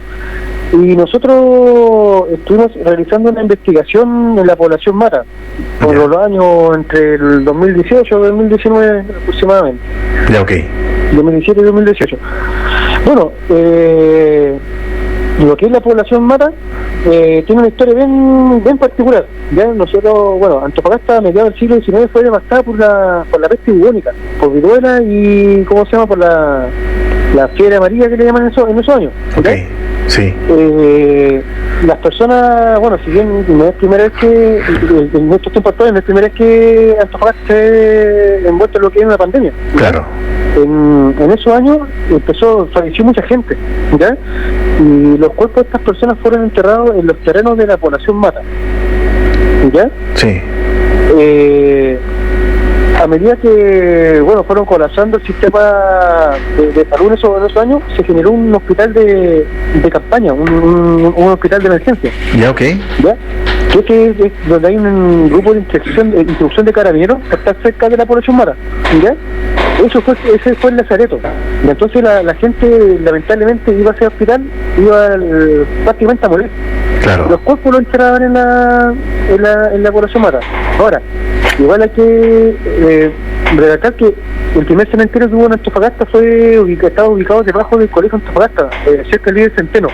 y nosotros estuvimos realizando una investigación en la población mata por los años entre el 2018 y 2019 aproximadamente. Ya, ok. 2017 y 2018. Bueno, lo que es la población mata tiene una historia bien particular. Ya nosotros, bueno, Antofagasta a mediados del siglo XIX fue devastada por la peste bubónica, por viruela y, ¿cómo se llama?, por la fiebre amarilla que le llaman en esos años. Ok, sí. Las personas, bueno, si bien no es primera vez que, en estos tiempos actuales, no es primera vez que Antofagasta se ve envuelto en lo que es una pandemia. ¿Ya? Claro. En esos años falleció mucha gente, ¿ya? Y los cuerpos de estas personas fueron enterrados en los terrenos de la población mata, ¿ya? Sí. A medida que, bueno, fueron colapsando el sistema de salud en esos años, se generó un hospital de campaña, un hospital de emergencia. Ya, ok. ¿Ya? Que es donde hay un grupo de instrucción de carabineros que está cerca de la población mata, ¿ya? Ese fue el lazareto. Y entonces la gente lamentablemente iba a ese hospital, prácticamente a morir. Claro. Los cuerpos los enterraban en la población mata. Ahora, igual hay que redactar que el primer cementerio que hubo en Antofagasta estaba ubicado debajo del colegio Antofagasta, cerca del líder Centeno.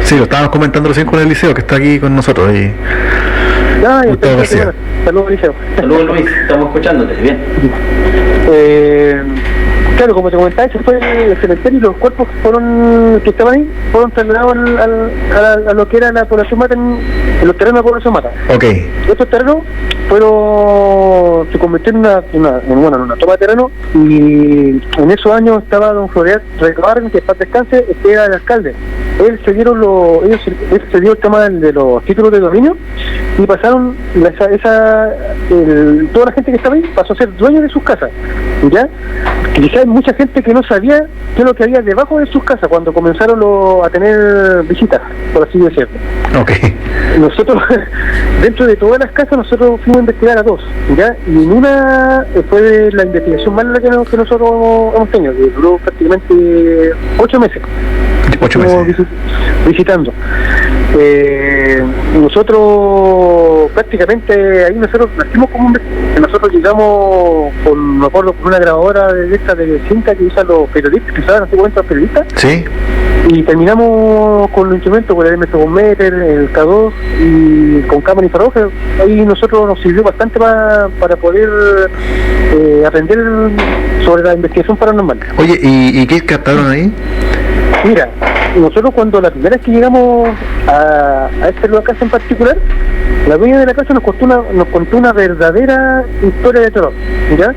Sí, lo estábamos comentando recién con Eliseo, que está aquí con nosotros. Gustavo García. Saludos, Eliseo. Saludos, Luis, estamos escuchándote, bien. Claro, como te comentaba, ese fue el cementerio, y los cuerpos que estaban ahí fueron trasladados a lo que era la población mata, en los terrenos de la población mata. Ok. Estos terrenos se convirtieron en una toma de terreno, y en esos años estaba don Florian Recabarren, que para descanse, era el alcalde. Él se dio el tema de los títulos de dominio, y pasaron toda la gente que estaba ahí pasó a ser dueño de sus casas. ¿ya? Quizás hay mucha gente que no sabía qué es lo que había debajo de sus casas cuando comenzaron a tener visitas, por así decirlo. Ok. Nosotros, dentro de todas las casas, nosotros fuimos a investigar a 2, ¿ya? Y en una fue la investigación más larga que nosotros hemos tenido, que duró prácticamente 8 meses. 8 meses. Visitando. Nosotros prácticamente ahí nosotros nacimos como nosotros llegamos con, me acuerdo, con una grabadora de esta de cinta que usan los periodistas, que usaban hace cuenta los periodistas. Sí. Y terminamos con los instrumentos, con el MS-2 el K2 y con cámara infrarroja. Ahí nosotros nos sirvió bastante para poder aprender sobre la investigación paranormal. Oye, ¿y qué captaron ahí? Mira, nosotros cuando la primera vez que llegamos a esta nueva casa en particular, la dueña de la casa nos contó una verdadera historia de terror, ¿ya?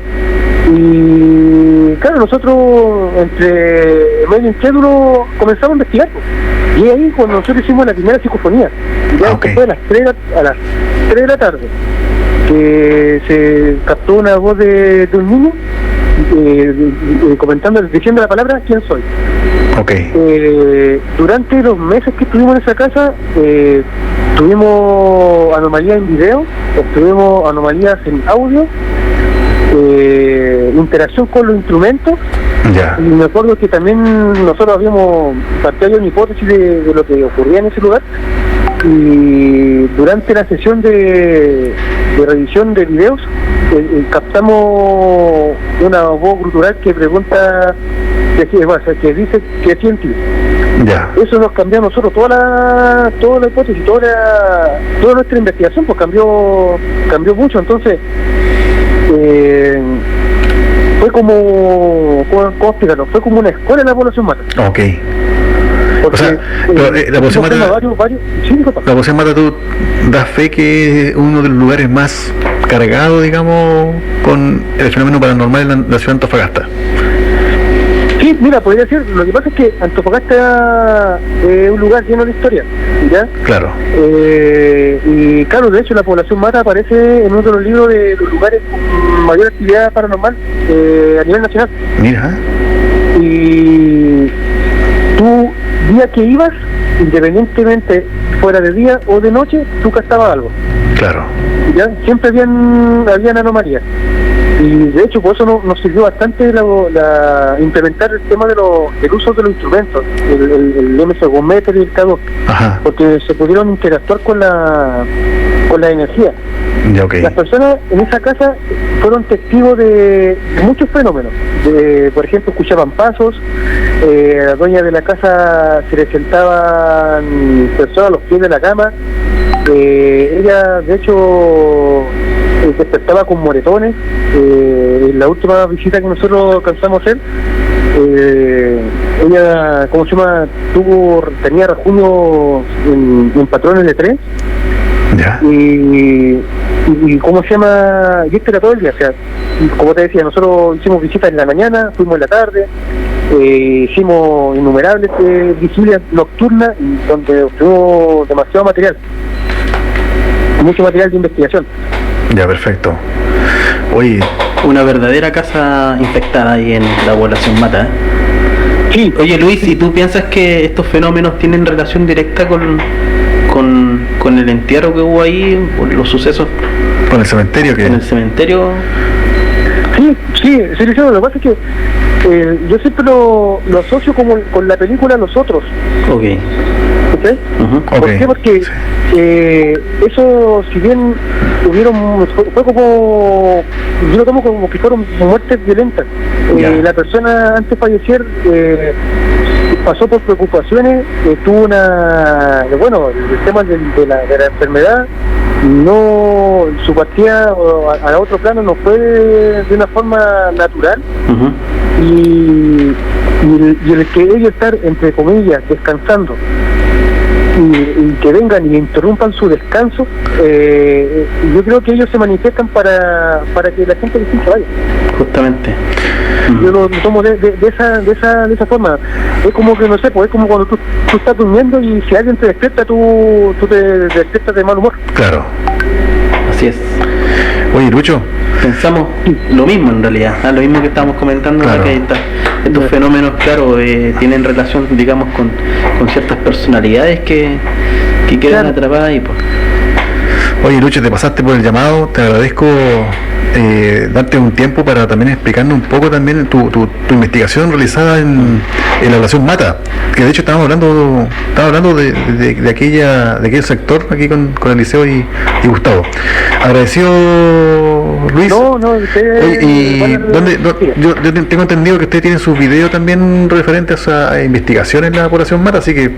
Y claro, nosotros entre medio incrédulo comenzamos a investigar, y ahí cuando nosotros hicimos la primera psicofonía, ya que fue a las 3 de la tarde, que se captó una voz de un niño comentando, diciendo la palabra "¿Quién soy?". Durante los meses que estuvimos en esa casa, tuvimos anomalías en video, tuvimos anomalías en audio, interacción con los instrumentos. Ya. Y me acuerdo que también nosotros habíamos planteado una hipótesis de lo que ocurría en ese lugar, y durante la sesión de revisión de videos captamos una voz gutural que pregunta que dice que siente. Ya. Eso nos cambió a nosotros toda la hipótesis, toda nuestra investigación, pues cambió mucho. Entonces fue como, ¿cómo explicarlo? Fue como una escuela en la población mata. Ok. Porque, o sea, la población mata, sí, la población mata, tú das fe que es uno de los lugares más cargados, digamos, con el fenómeno paranormal en la ciudad de Antofagasta. Sí, mira, podría decir, lo que pasa es que Antofagasta es un lugar lleno de historia, ¿ya? Claro. Y claro, de hecho la población mata aparece en uno de los libros de los lugares con mayor actividad paranormal a nivel nacional. Mira. Y tú, día que ibas, independientemente fuera de día o de noche, tú captabas algo. Claro. ¿Ya? Siempre habían anomalías. Y de hecho por eso nos sirvió bastante implementar el tema del uso de los instrumentos, el MS-2 y el K2. Ajá. Porque se pudieron interactuar con la energía. Ya, okay. Las personas en esa casa fueron testigos de muchos fenómenos. Por ejemplo, escuchaban pasos, a la dueña de la casa se le sentaban personas a los pies de la cama. Ella, de hecho, despertaba con moretones. En la última visita que nosotros alcanzamos a hacer, ella, ¿cómo se llama? Tenía rasguños en patrones de 3. Ya. Y ¿cómo se llama? Y esto era todo el día, o sea, como te decía, nosotros hicimos visitas en la mañana, fuimos en la tarde, hicimos innumerables vigilias nocturnas, donde obtuvimos demasiado material, mucho material de investigación. Ya, perfecto. Oye, una verdadera casa infectada ahí en la población mata, ¿eh? Sí. Oye, Luis, ¿y tú piensas que estos fenómenos tienen relación directa con el entierro que hubo ahí, con los sucesos? ¿Con el cementerio que? ¿En el cementerio? Sí, lo que pasa es que yo siempre lo asocio como con la película Los Otros. Ok. ¿Okay? ¿Por qué? Porque eso, si bien fue como, yo lo tomo como que fueron muertes violentas. La persona antes de fallecer pasó por preocupaciones, tuvo el tema de la enfermedad, no, su partida a otro plano no fue de una forma natural. Y el que ellos estar, entre comillas, descansando y que vengan y interrumpan su descanso, yo creo que ellos se manifiestan para que la gente se vaya. Justamente. Yo lo tomo de esa forma. Es como que, no sé, pues es como cuando tú estás durmiendo y si alguien te despierta, tú te despiertas de mal humor. Claro. Así es. Oye, Lucho. Pensamos lo mismo en realidad, lo mismo que estábamos comentando, Claro. que estos fenómenos, claro, tienen relación, digamos, con ciertas personalidades que quedan atrapadas ahí, pues. Oye, Lucho, te pasaste por el llamado, te agradezco darte un tiempo para también explicarnos un poco también tu investigación realizada en la relación Mata, que de hecho estábamos hablando de aquel sector aquí con Eliseo y Gustavo. Agradecido, Luis. No, Oye, y yo tengo entendido que ustedes tienen sus videos también referentes a investigaciones en la población Mata, así que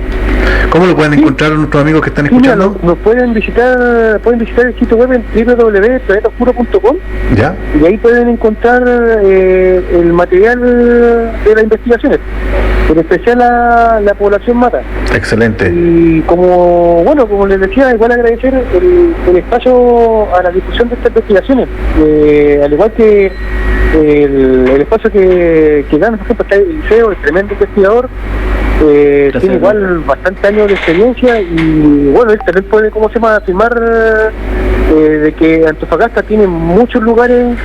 ¿cómo lo pueden encontrar nuestros amigos que están escuchando? Mira, nos pueden visitar el sitio web en www.planetaoscuro.com. ¿Ya? Y ahí pueden encontrar el material de las investigaciones, en especial a la población Mata. Excelente. Y como les decía, igual agradecer el espacio a la difusión de estas investigaciones, al igual que el espacio que dan, por ejemplo, está el Liceo, el tremendo investigador, tiene igual bastante años de experiencia y bueno, él también puede, afirmar de que Antofagasta tiene muchos lugares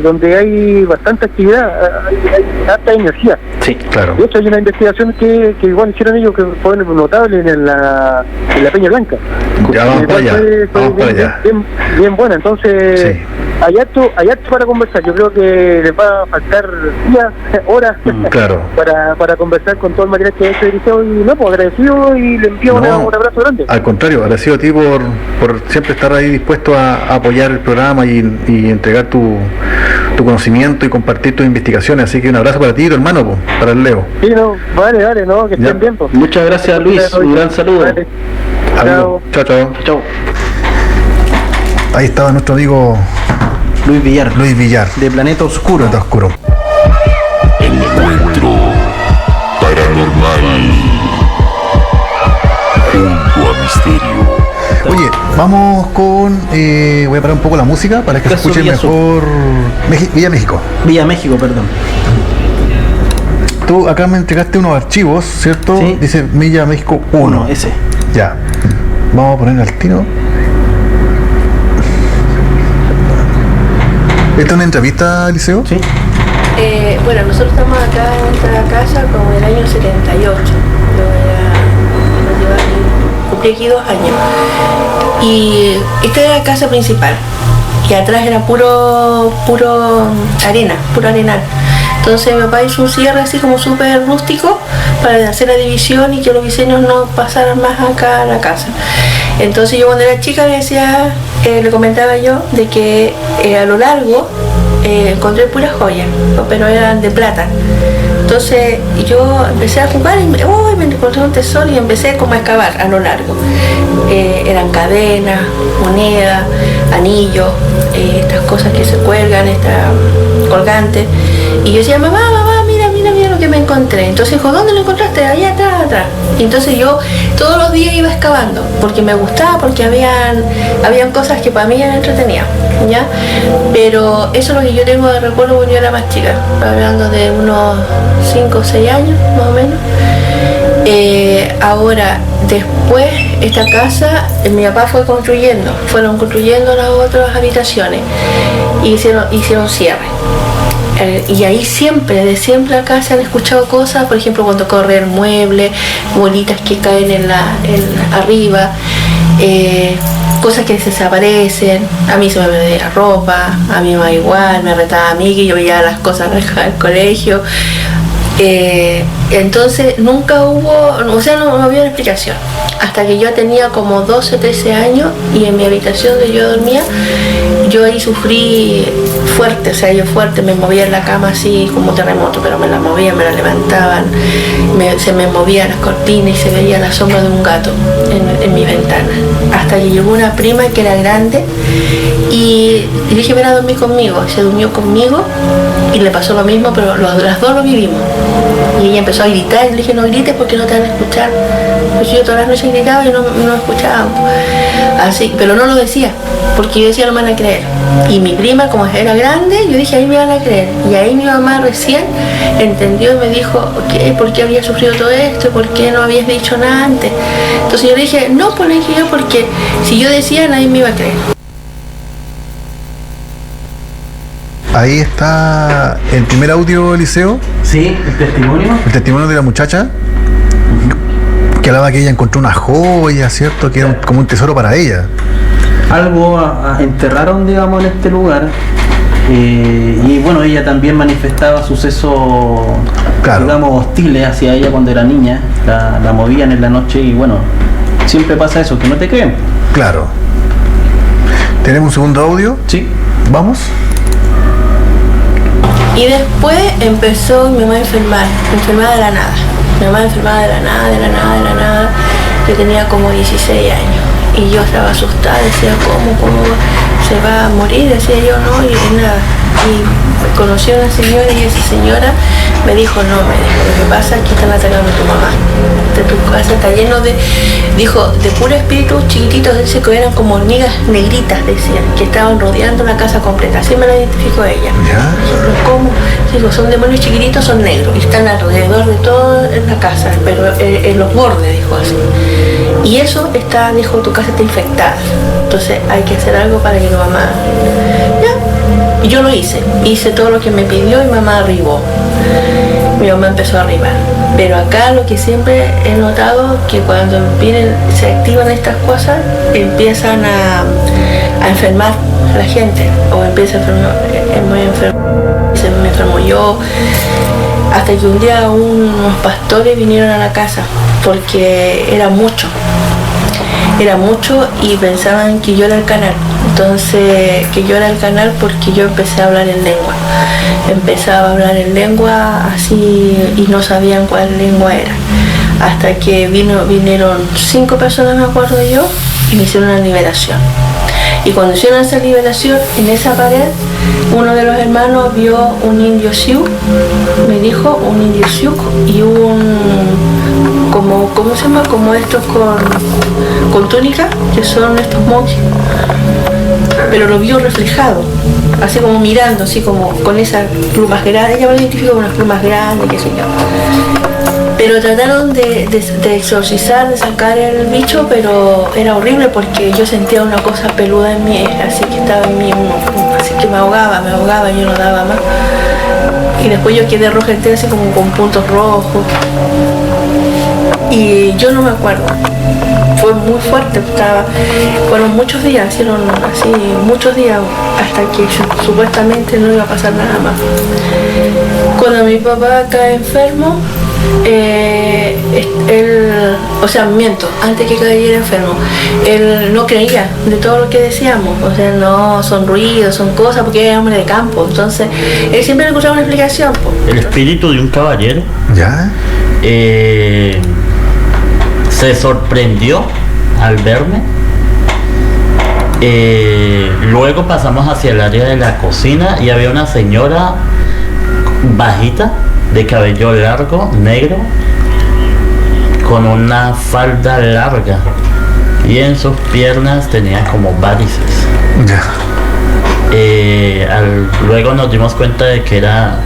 donde hay bastante actividad, hay alta energía. Sí, claro. De hecho hay una investigación que igual hicieron ellos que fue notable en la Peña Blanca. Ya vamos para allá, vamos para allá. Bien buena, entonces Sí. hay harto para conversar. Yo creo que les va a faltar días, horas Claro. para conversar con todo el material que ha hecho Eliseo, y no, pues agradecido y le envío un abrazo grande. Al contrario, agradecido a ti por siempre estar ahí dispuesto a apoyar el programa y entregar tu conocimiento y compartir tus investigaciones. Así que un abrazo para ti y tu hermano, para el Leo. Sí, no, vale, no, que estén bien. Pues. Muchas gracias, Luis, un gran saludo. Vale. Amigo, chao. Chao. Ahí estaba nuestro amigo Luis Villar, de Planeta Oscuro. Encuentro paranormal junto a misterio. Oye, vamos con... voy a parar un poco la música para que se Caso escuche Villa mejor... Villa México. Villa México, perdón. Tú acá me entregaste unos archivos, ¿cierto? Sí. Dice Villa México 1. Ese. Ya. Vamos a poner al tiro. ¿Esta es una entrevista, Eliseo? Sí. Bueno, nosotros estamos acá en nuestra casa como en el año 78. Cumplí aquí 2 años. Y esta era la casa principal. Y atrás era puro arena, puro arenal. Entonces mi papá hizo un cierre así como súper rústico para hacer la división y que los vecinos no pasaran más acá a la casa. Entonces yo cuando era chica le comentaba yo de que a lo largo encontré puras joyas, pero eran de plata. Entonces yo empecé a jugar y me encontré un tesoro y empecé como a excavar a lo largo. Eran cadenas, monedas, anillos, estas cosas que se cuelgan, estas colgantes. Y yo decía, mamá, mira lo que me encontré. Entonces dijo, ¿dónde lo encontraste? Allá atrás. Y entonces yo todos los días iba excavando, porque me gustaba, porque habían cosas que para mí eran entretenidas, ¿ya? Pero eso es lo que yo tengo de recuerdo cuando yo era más chica, hablando de unos 5 o 6 años, más o menos. Ahora, después, esta casa, mi papá fueron construyendo las otras habitaciones y hicieron cierre. Y ahí de siempre acá se han escuchado cosas, por ejemplo cuando corren muebles, bolitas que caen arriba, cosas que desaparecen. A mí se me perdía ropa, a mi mamá igual, me retaba a mí que yo veía las cosas al colegio. Entonces nunca hubo, no había una explicación. Hasta que yo tenía como 12 o 13 años y en mi habitación donde yo dormía, yo ahí sufrí fuerte, me movía en la cama así como terremoto, pero me la movían, me la levantaban, se me movían las cortinas y se veía la sombra de un gato en mi ventana. Hasta que llegó una prima que era grande y le dije, ven a dormir conmigo. Se durmió conmigo y le pasó lo mismo, pero las dos lo vivimos. Y ella empezó a gritar y le dije, no grites porque no te van a escuchar. Pues yo todas las noches gritaba y no escuchaba. Así, pero no lo decía, porque yo decía, no me van a creer. Y mi prima, como era grande, yo dije, ahí me van a creer. Y ahí mi mamá recién entendió y me dijo, ¿por qué había sufrido todo esto? ¿Por qué no habías dicho nada antes? Entonces yo le dije, no, pues le dije yo, porque si yo decía, nadie me iba a creer. Ahí está el primer audio, Eliseo, Sí, el testimonio. el testimonio de la muchacha, que hablaba que ella encontró una joya, ¿cierto? Que era como un tesoro para ella. Algo enterraron, digamos, en este lugar. Y bueno, ella también manifestaba sucesos, Claro. digamos, hostiles hacia ella cuando era niña. La movían en la noche y bueno, siempre pasa eso, que no te creen. Claro. ¿Tenemos un segundo audio? Sí. ¿Vamos? Y después empezó mi mamá a enfermar de la nada. Mi mamá enfermaba de la nada. Yo tenía como 16 años. Y yo estaba asustada, decía, ¿cómo se va a morir? Decía yo, no, y nada. Y conocí a una señora y esa señora me dijo, no, lo que pasa es que están atacando a tu mamá. Tu casa está lleno de puro espíritus chiquititos, dice que eran como hormigas negritas, decían, que estaban rodeando la casa completa. Así me la identificó ella. Ya. ¿Cómo? Digo, son demonios chiquititos, son negros y están alrededor de toda la casa, pero en los bordes, dijo así. Y eso está, dijo, tu casa está infectada. Entonces hay que hacer algo para que tu mamá... Ya. Y yo lo hice todo lo que me pidió y mamá arribó. Mi mamá empezó a arribar. Pero acá lo que siempre he notado que cuando se activan estas cosas, empiezan a enfermar la gente, o empieza a enfermar, muy enfermo. Se me enfermo yo, hasta que un día unos pastores vinieron a la casa, porque era mucho y pensaban que yo era el canal. Entonces, que yo era el canal porque yo empecé a hablar en lengua. Empezaba a hablar en lengua así y no sabían cuál lengua era. Hasta que vinieron 5 personas, me acuerdo yo, y me hicieron una liberación. Y cuando hicieron esa liberación, en esa pared, uno de los hermanos vio un indio sioux, me dijo, un indio sioux y ¿cómo se llama? Como estos con túnica, que son estos monjes. Pero lo vio reflejado, así como mirando, así como con esas plumas grandes, ella me lo identificó con unas plumas grandes, qué sé yo. Pero trataron de exorcizar, de sacar el bicho, pero era horrible porque yo sentía una cosa peluda en mí, así que estaba en mí, así que me ahogaba, yo no daba más. Y después yo quedé roja entera, así como con puntos rojos. Y yo no me acuerdo. Fue muy fuerte, fueron muchos días, hicieron así, muchos días, hasta que supuestamente no iba a pasar nada más. Cuando mi papá cae enfermo, antes que cayera enfermo, él no creía de todo lo que decíamos, o sea, no, son ruidos, son cosas, porque era hombre de campo, entonces él siempre le encontraba una explicación. El espíritu de un caballero ¿Ya? se sorprendió al verme. Luego pasamos hacia el área de la cocina y había una señora bajita, de cabello largo, negro, con una falda larga y en sus piernas tenía como varices. Ya. Luego nos dimos cuenta de que era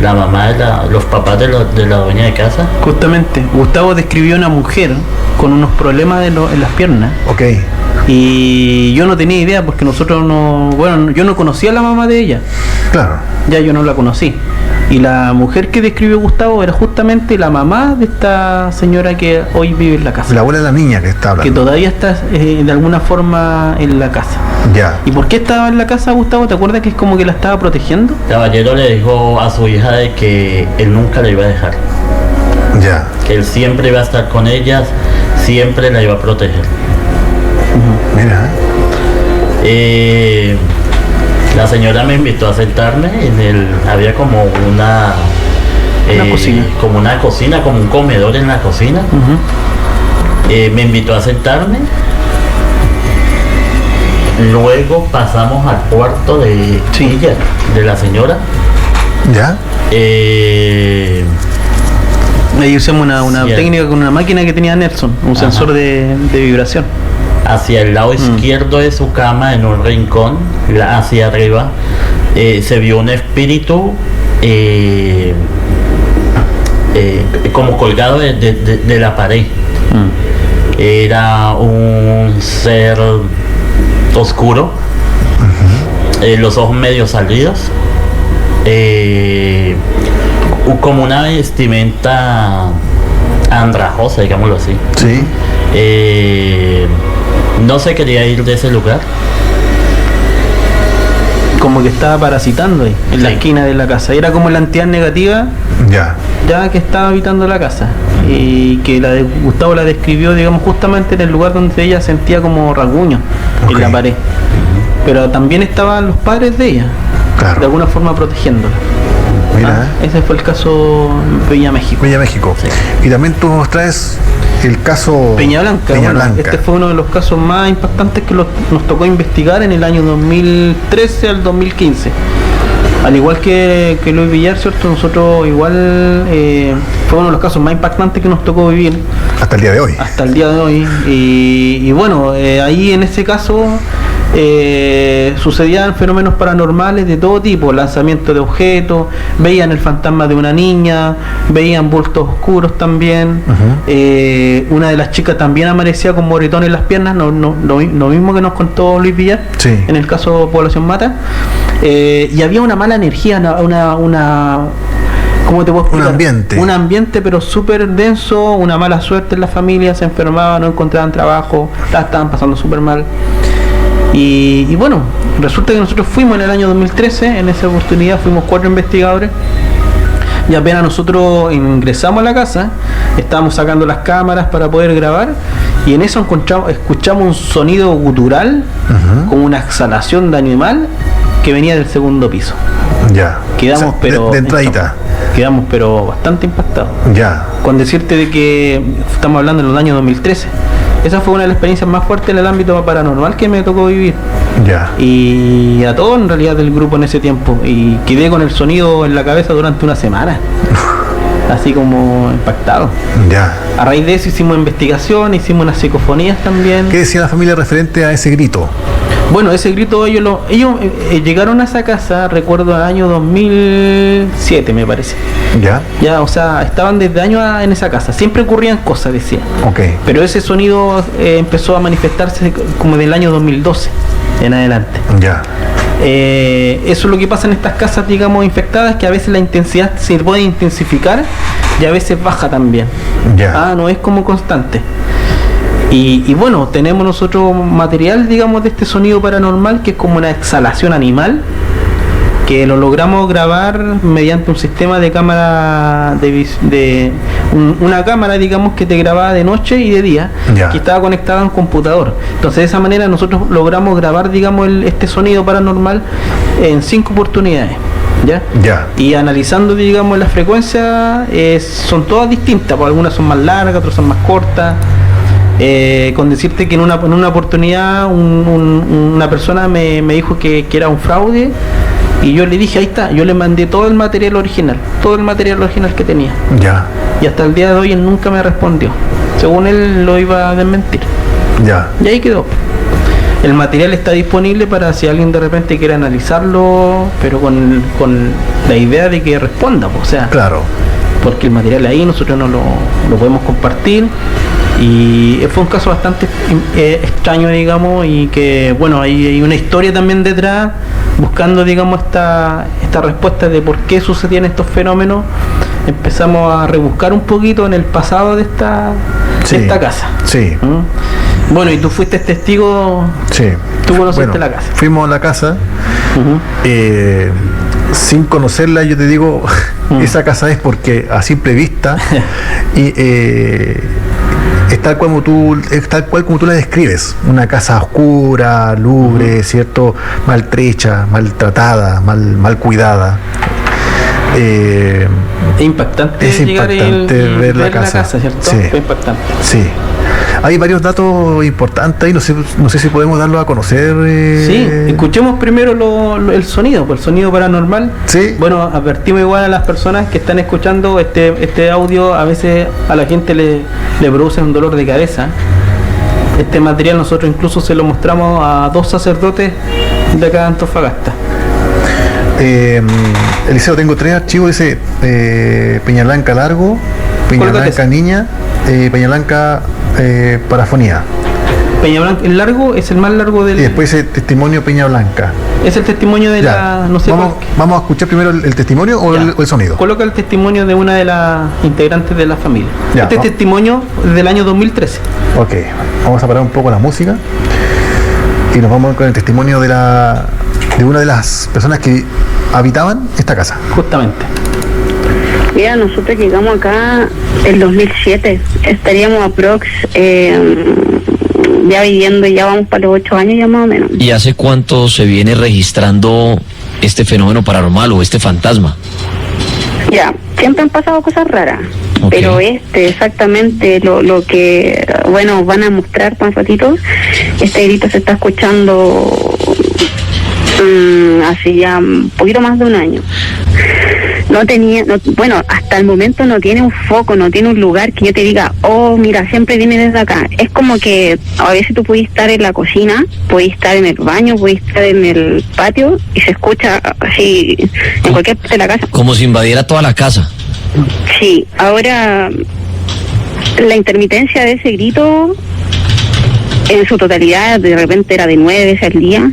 la mamá de los papás de la dueña de casa. Justamente, Gustavo describió una mujer con unos problemas en las piernas. Ok. Y yo no tenía idea porque nosotros yo no conocía a la mamá de ella. Claro. Ya yo no la conocí. Y la mujer que describió Gustavo era justamente la mamá de esta señora que hoy vive en la casa. La abuela de la niña que está hablando. Que todavía está de alguna forma en la casa. Ya. ¿Y por qué estaba en la casa, Gustavo? ¿Te acuerdas que es como que la estaba protegiendo? El caballero le dijo a su hija de que él nunca la iba a dejar, Ya. que él siempre iba a estar con ellas, siempre la iba a proteger. Mira. La señora me invitó a sentarme había como una cocina. como una cocina, como un comedor en la cocina. Me invitó a sentarme. Luego pasamos al cuarto de ella, de la señora. Ya. Ahí usamos una técnica con una máquina que tenía Nelson, un sensor de vibración. Hacia el lado izquierdo de su cama, en un rincón, hacia arriba, se vio un espíritu como colgado de la pared. Era un ser oscuro, los ojos medio salidos, como una vestimenta andrajosa, digámoslo así. Sí. No se quería ir de ese lugar. Como que estaba parasitando ahí, en la Sí. esquina de la casa. Era como la entidad negativa Ya. ya que estaba habitando la casa. Y que Gustavo la describió, digamos, justamente en el lugar donde ella sentía como rasguños Ok. en la pared. Pero también estaban los padres de ella, Claro. de alguna forma protegiéndola. Mira, Ese fue el caso Villa México. Villa México. Sí. Y también tú nos traes el caso Peña Blanca, Peña bueno, Blanca. este fue uno de los casos más impactantes que nos tocó investigar en el año 2013 al 2015. Al igual que Luis Villar, ¿cierto? Nosotros igual fue uno de los casos más impactantes que nos tocó vivir Hasta el día de hoy. hasta el día de hoy. Y bueno, ahí en ese caso sucedían fenómenos paranormales de todo tipo, lanzamiento de objetos, veían el fantasma de una niña, veían bultos oscuros también. Una de las chicas también amanecía con moretón en las piernas, lo mismo que nos contó Luis Villar Sí. en el caso Población Mata. Y había una mala energía, ¿cómo te puedo explicar? Un ambiente pero súper denso, una mala suerte en la familia, se enfermaban, no encontraban trabajo, la estaban pasando súper mal. Y bueno, resulta que nosotros fuimos en el año 2013, en esa oportunidad fuimos 4 investigadores. Y apenas nosotros ingresamos a la casa, estábamos sacando las cámaras para poder grabar, y en eso escuchamos un sonido gutural, como una exhalación de animal que venía del segundo piso. Ya. Quedamos O sea, pero de entradita. quedamos pero bastante impactados. Ya. Con decirte de que estamos hablando en los años 2013. Esa fue una de las experiencias más fuertes en el ámbito paranormal que me tocó vivir. Ya. Y a todos en realidad del grupo en ese tiempo. Y quedé con el sonido en la cabeza durante una semana. Así como impactado. Ya. A raíz de eso hicimos investigación, hicimos unas psicofonías también. ¿Qué decía la familia referente a ese grito? Bueno, ese grito ellos llegaron a esa casa, recuerdo, al año 2007 me parece. Ya. Ya, o sea, estaban desde años en esa casa. Siempre ocurrían cosas, decía. Ok. Pero ese sonido empezó a manifestarse como del año 2012 en adelante. Ya. Eso es lo que pasa en estas casas, digamos, infectadas, que a veces la intensidad se puede intensificar y a veces baja también. Ya. No es como constante. Y bueno, tenemos nosotros material, digamos, de este sonido paranormal, que es como una exhalación animal, que lo logramos grabar mediante un sistema de cámara una cámara, digamos, que te grababa de noche y de día, Ya. que estaba conectada a un computador. Entonces de esa manera nosotros logramos grabar, digamos, este sonido paranormal en 5 oportunidades. ¿Ya? Ya. Y analizando, digamos, las frecuencias, son todas distintas, pues algunas son más largas, otras son más cortas. Con decirte que en una oportunidad una persona me dijo que era un fraude, y yo le dije, ahí está, yo le mandé todo el material original que tenía, Ya. y hasta el día de hoy él nunca me respondió. Según él lo iba a desmentir, Ya. y ahí quedó. El material está disponible para si alguien de repente quiere analizarlo, pero con la idea de que responda, pues, o sea, Claro. porque el material ahí nosotros no lo podemos compartir. Y fue un caso bastante extraño, digamos, y que, bueno, hay una historia también detrás, buscando, digamos, esta respuesta de por qué sucedían estos fenómenos. Empezamos a rebuscar un poquito en el pasado de esta casa. Sí. ¿Mm? Bueno, y tú fuiste testigo, Sí. tú conociste la casa. Fuimos a la casa. Ujú. Sin conocerla, yo te digo, esa casa es porque a simple vista y es tal cual como tú la describes, una casa oscura, lúgubre, ¿cierto? Maltrecha, maltratada, mal cuidada. Es impactante Es llegar impactante ver la casa. ¿cierto? Sí. Fue impactante. Sí. Hay varios datos importantes ahí, no sé si podemos darlos a conocer. Sí, escuchemos primero el sonido, pues el sonido paranormal. Sí. Bueno, advertimos igual a las personas que están escuchando este audio, a veces a la gente le produce un dolor de cabeza. Este material nosotros incluso se lo mostramos a 2 sacerdotes de acá de Antofagasta. Eliseo, tengo 3 archivos, dice Peña Blanca Largo, Peña Cólgate Blanca ese. Niña, Peña Blanca Parafonía. Peña Blanca, el largo es el más largo del... Y después el testimonio Peña Blanca. Es el testimonio de Ya. la... No sé vamos, cuál- vamos a escuchar primero el testimonio o Ya. el sonido. Coloca el testimonio de una de las integrantes de la familia. Ya, Este va. testimonio es del año 2013. Ok, vamos a parar un poco la música y nos vamos con el testimonio de una de las personas que habitaban esta casa. Justamente. Mira, nosotros llegamos acá el 2007, estaríamos aprox ya viviendo, ya vamos para los 8 años ya más o menos. ¿Y hace cuánto se viene registrando este fenómeno paranormal o este fantasma? Ya, siempre han pasado cosas raras, Ok. pero exactamente lo que, bueno, van a mostrar más ratito, este grito se está escuchando hace ya un poquito más de un año. Bueno, hasta el momento no tiene un foco, no tiene un lugar que yo te diga, oh, mira, siempre viene desde acá. Es como que a veces tú puedes estar en la cocina, puedes estar en el baño, puedes estar en el patio y se escucha así en cualquier parte de la casa. Como si invadiera toda la casa. Sí, ahora la intermitencia de ese grito en su totalidad de repente era de 9 veces al día.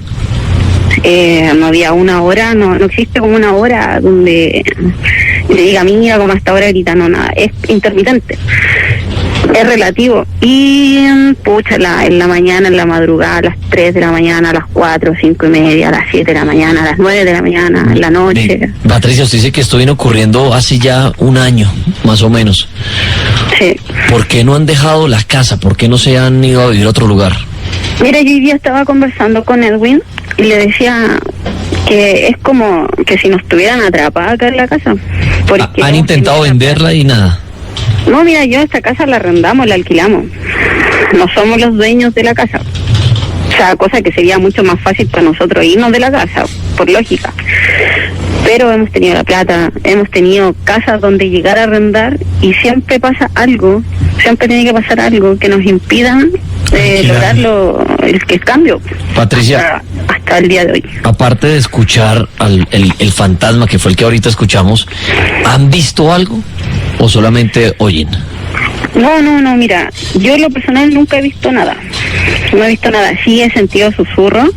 No había una hora, no existe como una hora donde le diga, mira, como hasta ahora grita, no, nada, es intermitente, es relativo. Y pucha, en la mañana, en la madrugada, a las 3 de la mañana, a las 4, 5 y media, a las 7 de la mañana, a las 9 de la mañana, en la noche. Patricia, usted dice que esto viene ocurriendo hace ya un año, más o menos. Sí. ¿Por qué no han dejado la casa? ¿Por qué no se han ido a vivir a otro lugar? Mira, yo hoy día estaba conversando con Edwin y le decía que es como que si nos estuvieran atrapadas acá en la casa. Porque ¿Han intentado venderla y nada? No, mira, yo esta casa la arrendamos, la alquilamos. No somos los dueños de la casa. O sea, cosa que sería mucho más fácil para nosotros irnos de la casa, por lógica. Pero hemos tenido la plata, hemos tenido casas donde llegar a arrendar y siempre pasa algo, siempre tiene que pasar algo que nos impida lograr el cambio. Patricia, Hasta el día de hoy. aparte de escuchar el fantasma, que fue el que ahorita escuchamos, ¿han visto algo o solamente oyen? No, mira, yo en lo personal nunca he visto nada. No he visto nada. Sí he sentido susurros.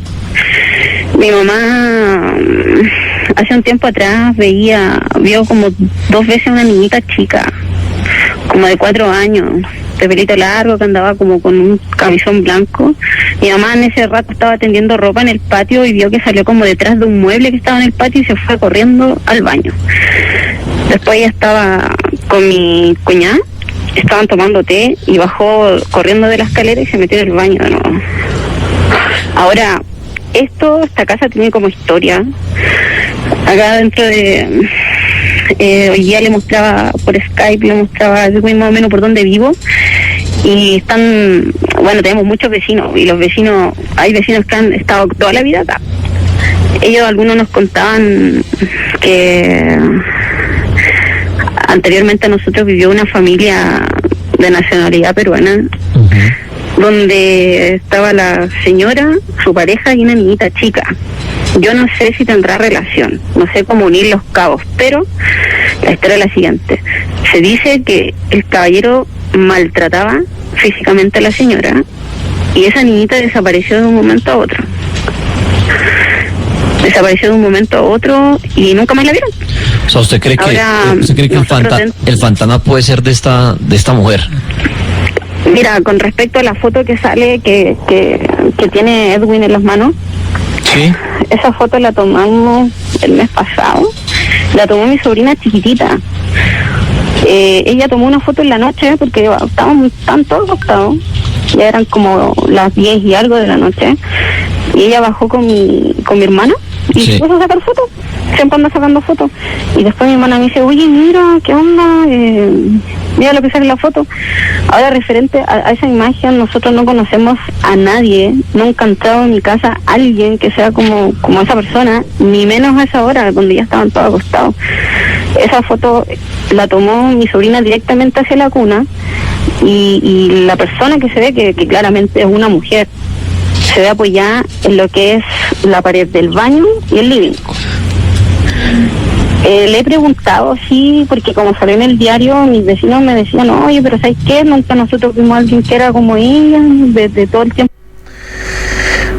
Mi mamá hace un tiempo atrás vio como 2 veces una niñita chica, como de 4 años, de pelito largo, que andaba como con un camisón blanco. Mi mamá en ese rato estaba tendiendo ropa en el patio y vio que salió como detrás de un mueble que estaba en el patio y se fue corriendo al baño. Después ella estaba con mi cuñada, estaban tomando té y bajó corriendo de la escalera y se metió en el baño de nuevo. Ahora, esta casa tiene como historia. Acá dentro de... hoy día le mostraba por Skype, le mostraba más o menos por dónde vivo. Y bueno, tenemos muchos vecinos y los vecinos, hay vecinos que han estado toda la vida acá. Algunos nos contaban que anteriormente a nosotros vivió una familia de nacionalidad peruana, donde estaba la señora, su pareja y una niñita chica. Yo no sé si tendrá relación, no sé cómo unir los cabos, pero la historia es la siguiente. Se dice que el caballero maltrataba físicamente a la señora y esa niñita desapareció de un momento a otro. Desapareció de un momento a otro y nunca más la vieron. O sea, ¿usted cree Ahora, que el fantasma puede ser de esta mujer? Mira, con respecto a la foto que sale, que tiene Edwin en las manos, Sí. esa foto la tomamos el mes pasado, la tomó mi sobrina chiquitita. Ella tomó una foto en la noche porque estaban todos acostados, ya eran como las 10 y algo de la noche, y ella bajó con mi hermana y Sí. se puso a sacar fotos, siempre anda sacando fotos, y después mi hermana me dice, oye, mira, ¿qué onda? Mira lo que sale en la foto. Ahora, referente a esa imagen, nosotros no conocemos a nadie, nunca ha entrado en mi casa alguien que sea como esa persona, ni menos a esa hora, donde ya estaban todos acostados. Esa foto la tomó mi sobrina directamente hacia la cuna, y la persona que se ve, que claramente es una mujer, se ve apoyada en lo que es la pared del baño y el living. Le he preguntado, sí, porque como salió en el diario, mis vecinos me decían, oye, pero ¿sabes qué? Nunca nosotros vimos a alguien que era como ella, desde todo el tiempo.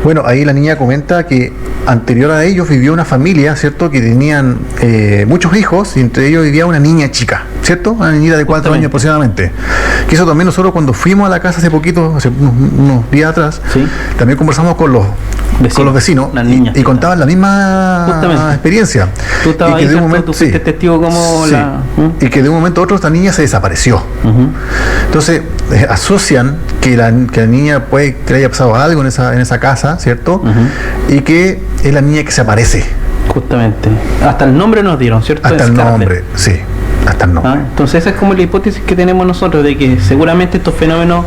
Bueno, ahí la niña comenta que anterior a ellos vivió una familia, ¿cierto? Que tenían muchos hijos y entre ellos vivía una niña chica, ¿cierto? Una niñita de 4 años aproximadamente. Que eso también nosotros cuando fuimos a la casa hace poquito, hace unos días atrás, Sí. también conversamos con los vecinos las niñas, y contaban la misma Justamente. experiencia. Tú estabas y ahí, que de un ¿cierto? momento, Tú fuiste sí, testigo como sí, la... y que de un momento a otro esta niña se desapareció. Ujú. Entonces asocian que la niña puede que le haya pasado algo en esa casa, ¿cierto? Ujú. Y que es la niña que se aparece. Justamente. Hasta el nombre nos dieron, ¿cierto? Hasta el Scarlett. nombre, sí, hasta el nombre. Entonces esa es como la hipótesis que tenemos nosotros de que seguramente estos fenómenos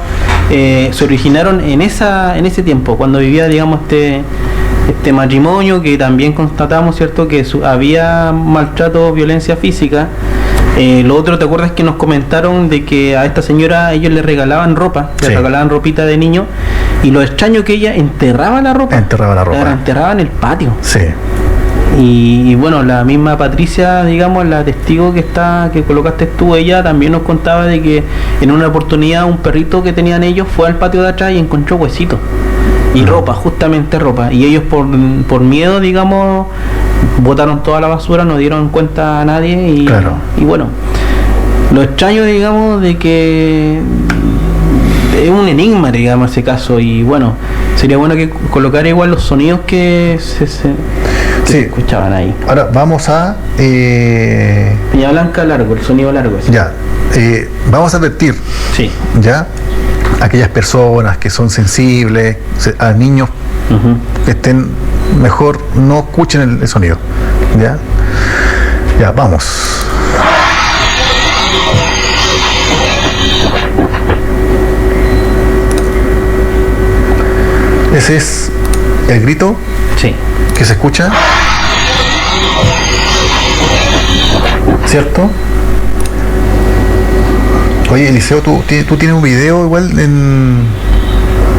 se originaron en ese tiempo, cuando vivía, digamos, este matrimonio, que también constatamos, ¿cierto?, que había maltrato, violencia física. Lo otro, ¿te acuerdas que nos comentaron de que a esta señora ellos le regalaban ropa, le Sí. regalaban ropita de niño, y lo extraño que ella enterraba la ropa? Enterraba la ropa. La enterraba en el patio. Sí, Y bueno, la misma Patricia, digamos, la testigo que colocaste tú, ella también nos contaba de que en una oportunidad un perrito que tenían ellos fue al patio de atrás y encontró huesitos y ropa, justamente ropa, y ellos por miedo, digamos, botaron toda la basura, no dieron cuenta a nadie y, Claro. y bueno, lo extraño, digamos, de que es un enigma, digamos, ese caso, y bueno, sería bueno que colocara igual los sonidos que se Sí. escuchaban ahí. Ahora vamos a Peña Blanca largo, el sonido largo ese. ya, vamos a advertir, Sí. ya, a aquellas personas que son sensibles, a niños Ujú. que estén mejor no escuchen el sonido, ya, ya, vamos. Ese es el grito Sí. que se escucha, ¿cierto? Oye, Eliseo, tú tienes un video igual en...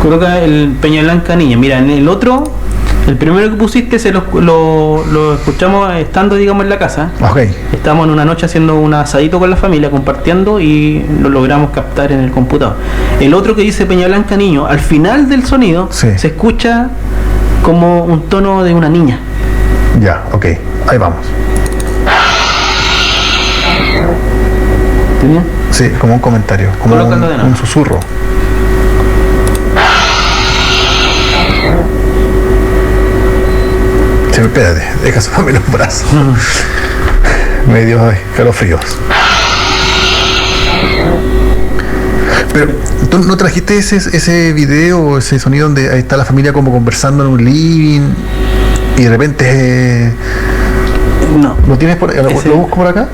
Coloca el Peña Blanca niña. Mira, en el otro, el primero que pusiste lo escuchamos estando, digamos, en la casa. Ok, Estábamos en una noche haciendo un asadito con la familia, compartiendo, y lo logramos captar en el computador. El otro que dice Peña Blanca niño, al final del sonido Sí. se escucha como un tono de una niña. ya, ok, ahí vamos. ¿Tenía? Sí, como un comentario, como Colócalo de nuevo. un susurro. Sí, espérate, deja sumarme los brazos. Me dio escalofríos. Pero, ¿tú no trajiste ese video o ese sonido donde ahí está la familia como conversando en un living y de repente No. ¿lo tienes por Ese- lo busco por acá?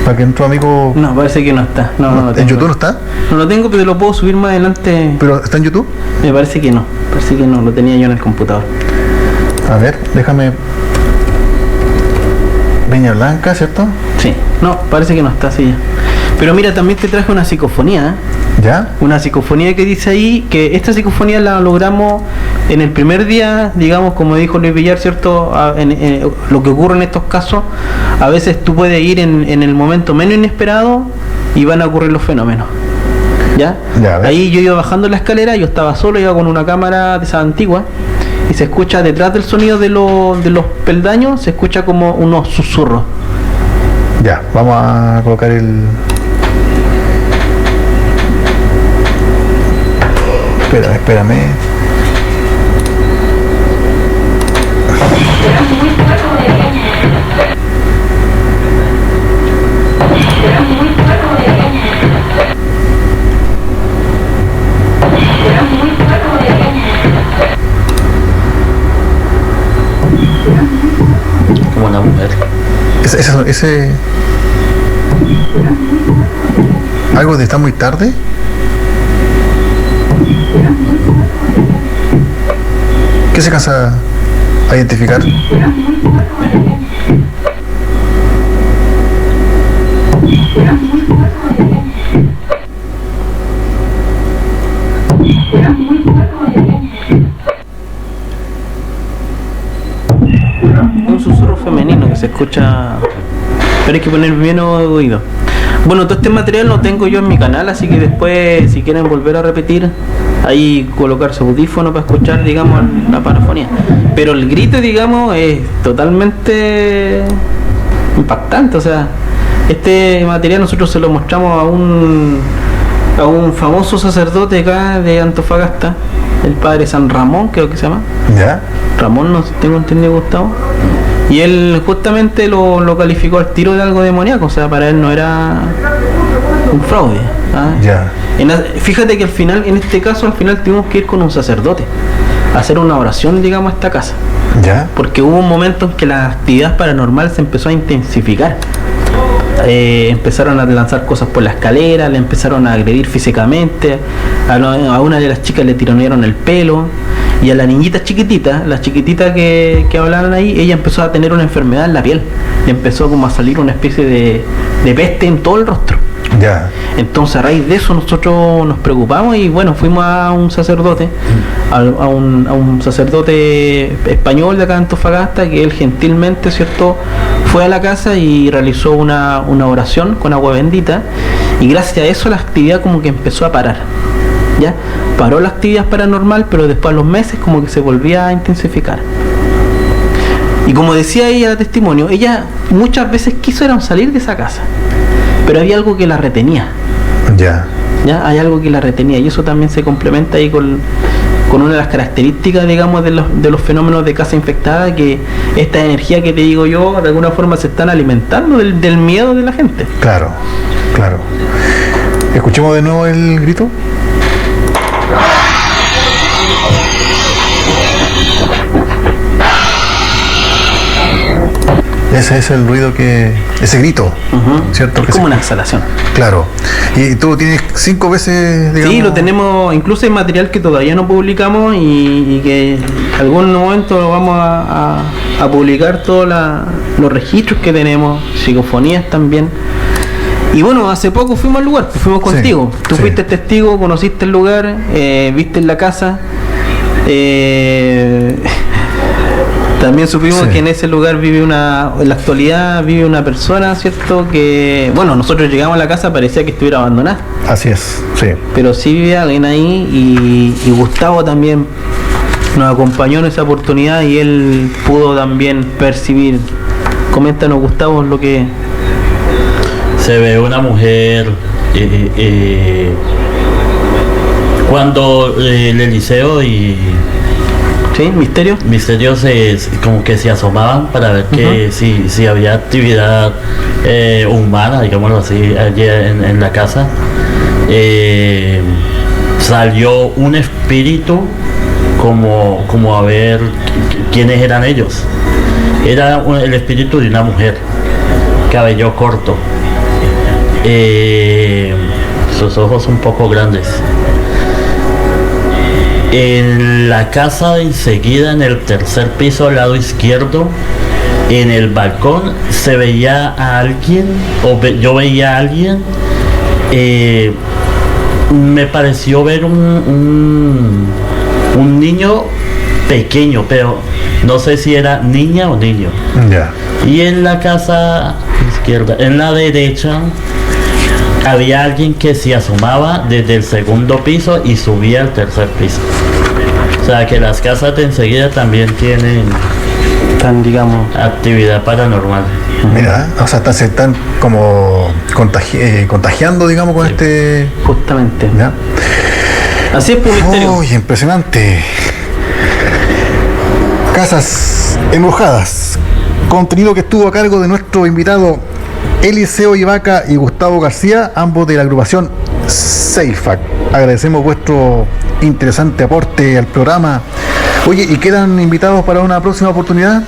Para que nuestro amigo... No, parece que no está. No, no lo ¿En tengo. YouTube no está? No lo tengo, pero lo puedo subir más adelante. ¿Pero está en YouTube? Me parece que no. Parece que no, lo tenía yo en el computador. A ver, déjame... Peña Blanca, ¿cierto? Sí. No, parece que no está así ya. Pero mira, también te traje una psicofonía, ¿eh? ¿Ya? Una psicofonía que dice ahí que esta psicofonía la logramos en el primer día, digamos, como dijo Luis Villar, ¿cierto? Lo que ocurre en estos casos, a veces tú puedes ir en el momento menos inesperado y van a ocurrir los fenómenos. ¿Ya? Ya, a ver. Ahí yo iba bajando la escalera, yo estaba solo, iba con una cámara de esa antigua, y se escucha detrás del sonido de los peldaños, se escucha como unos susurros. Ya, vamos a colocar el... Espérame. Como una mujer. Ese... ¿Algo de está muy tarde? ¿Qué se cansa a identificar? Un susurro femenino que se escucha, pero hay que poner bien oído. Bueno, todo este material lo tengo yo en mi canal, así que después, si quieren volver a repetir ahí colocarse audífono para escuchar, digamos, la parafonía. Pero el grito, digamos, es totalmente impactante. O sea, este material nosotros se lo mostramos a un famoso sacerdote acá de Antofagasta, el padre San Ramón, creo que se llama. ¿Ya? Ramón, no sé, tengo entendido, Gustavo. Y él justamente lo calificó al tiro de algo demoníaco, o sea, para él no era un fraude. ¿Ah? Ya. Fíjate que al final, en este caso, al final tuvimos que ir con un sacerdote a hacer una oración, digamos, a esta casa. ¿Ya? Porque hubo un momento en que la actividad paranormal se empezó a intensificar. Empezaron a lanzar cosas por la escalera, le empezaron a agredir físicamente, a una de las chicas le tironearon el pelo, y a la niñita chiquitita, la chiquitita que hablaban ahí, ella empezó a tener una enfermedad en la piel, le empezó como a salir una especie de peste en todo el rostro. Ya. Entonces a raíz de eso nosotros nos preocupamos y bueno, fuimos a un sacerdote, a un sacerdote español de acá de Antofagasta, que él gentilmente, ¿cierto?, fue a la casa y realizó una oración con agua bendita, y gracias a eso la actividad como que empezó a parar. ¿Ya? Paró la actividad paranormal, pero después a los meses como que se volvía a intensificar. Y como decía ella, testimonio, ella muchas veces quiso salir de esa casa, pero había algo que la retenía. Ya. ¿Ya? Hay algo que la retenía, y eso también se complementa ahí con una de las características, digamos, de los fenómenos de casa infectada, que esta energía que te digo yo, de alguna forma se están alimentando del miedo de la gente. Claro, claro. Escuchemos de nuevo el grito. Ese es el ruido ese grito, ¿cierto? Es como una exhalación. Claro. Y tú tienes 5 veces, digamos. Sí, lo tenemos, incluso hay material que todavía no publicamos y que en algún momento lo vamos a publicar todos los registros que tenemos, psicofonías también. Y bueno, hace poco fuimos al lugar, pues fuimos contigo. Tú fuiste testigo, conociste el lugar, viste la casa. También supimos que en ese lugar en la actualidad vive una persona, ¿cierto? Que, bueno, nosotros llegamos a la casa, parecía que estuviera abandonada. Así es, sí. Pero sí vive alguien ahí, y Gustavo también nos acompañó en esa oportunidad y él pudo también percibir. Coméntanos, Gustavo, lo que... Se ve una mujer cuando el Eliseo y... ¿Sí? ¿Misterio? Misterio como que se asomaban para ver que si había actividad humana, digámoslo así, allí en la casa. Salió un espíritu como a ver quiénes eran ellos. Era el espíritu de una mujer, cabello corto, sus ojos un poco grandes. En la casa de enseguida, en el tercer piso, al lado izquierdo, en el balcón, se veía a alguien, yo veía a alguien. Me pareció ver un niño pequeño, pero no sé si era niña o niño. Ya. Y en la casa izquierda, en la derecha, había alguien que se asomaba desde el segundo piso y subía al tercer piso. O sea que las casas de enseguida también tienen, digamos, actividad paranormal. Mira, o sea, se están como contagiando, digamos, con este... Justamente. ¿Ya? Así es, pues, Misterio. Uy, impresionante. Casas embrujadas. Contenido que estuvo a cargo de nuestro invitado Eliseo Ibaka y Gustavo García, ambos de la agrupación Seifac. Agradecemos vuestro interesante aporte al programa. Oye, ¿y quedan invitados para una próxima oportunidad?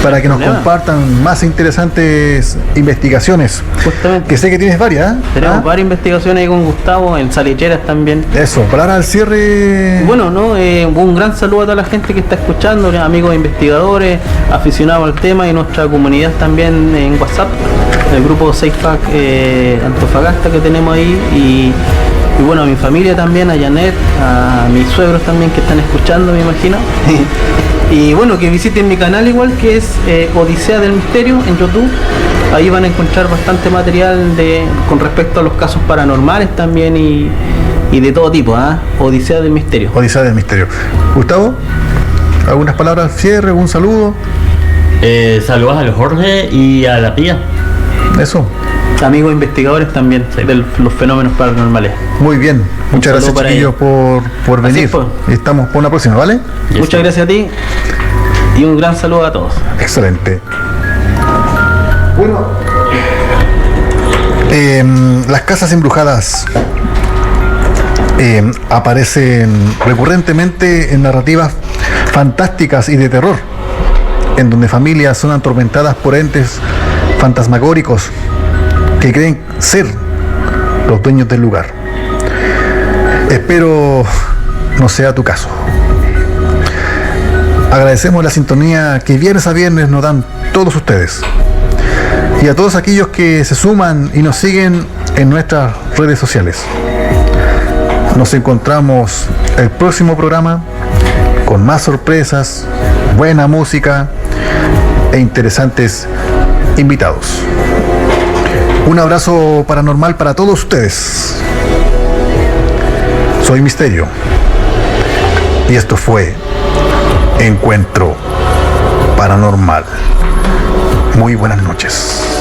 Para que nos compartan más interesantes investigaciones. Justamente. Que sé que tienes varias, ¿eh? Tenemos varias investigaciones ahí con Gustavo, en Salicheras también. Eso, para ahora al cierre. Bueno, un gran saludo a toda la gente que está escuchando, amigos investigadores, aficionados al tema, y nuestra comunidad también en WhatsApp, el grupo Seifac Antofagasta que tenemos ahí, y bueno, a mi familia también, a Janet, a mis suegros también que están escuchando, me imagino. Y bueno, que visiten mi canal igual, que es Odisea del Misterio en YouTube. Ahí van a encontrar bastante material con respecto a los casos paranormales también, y y de todo tipo, Odisea del Misterio. Odisea del Misterio. Gustavo, ¿algunas palabras al cierre, un saludo? Saludos al Jorge y a la tía. Eso. Amigos investigadores también de los fenómenos paranormales. Muy bien. Muchas gracias, chiquillos, por venir. Pues. Estamos por una próxima, ¿vale? Muchas gracias a ti y un gran saludo a todos. Excelente. Bueno, las casas embrujadas aparecen recurrentemente en narrativas fantásticas y de terror, en donde familias son atormentadas por entes fantasmagóricos que creen ser los dueños del lugar. Espero no sea tu caso. Agradecemos la sintonía que viernes a viernes nos dan todos ustedes. Y a todos aquellos que se suman y nos siguen en nuestras redes sociales. Nos encontramos el próximo programa con más sorpresas, buena música e interesantes invitados. Un abrazo paranormal para todos ustedes. Soy Misterio. Y esto fue Encuentro Paranormal. Muy buenas noches.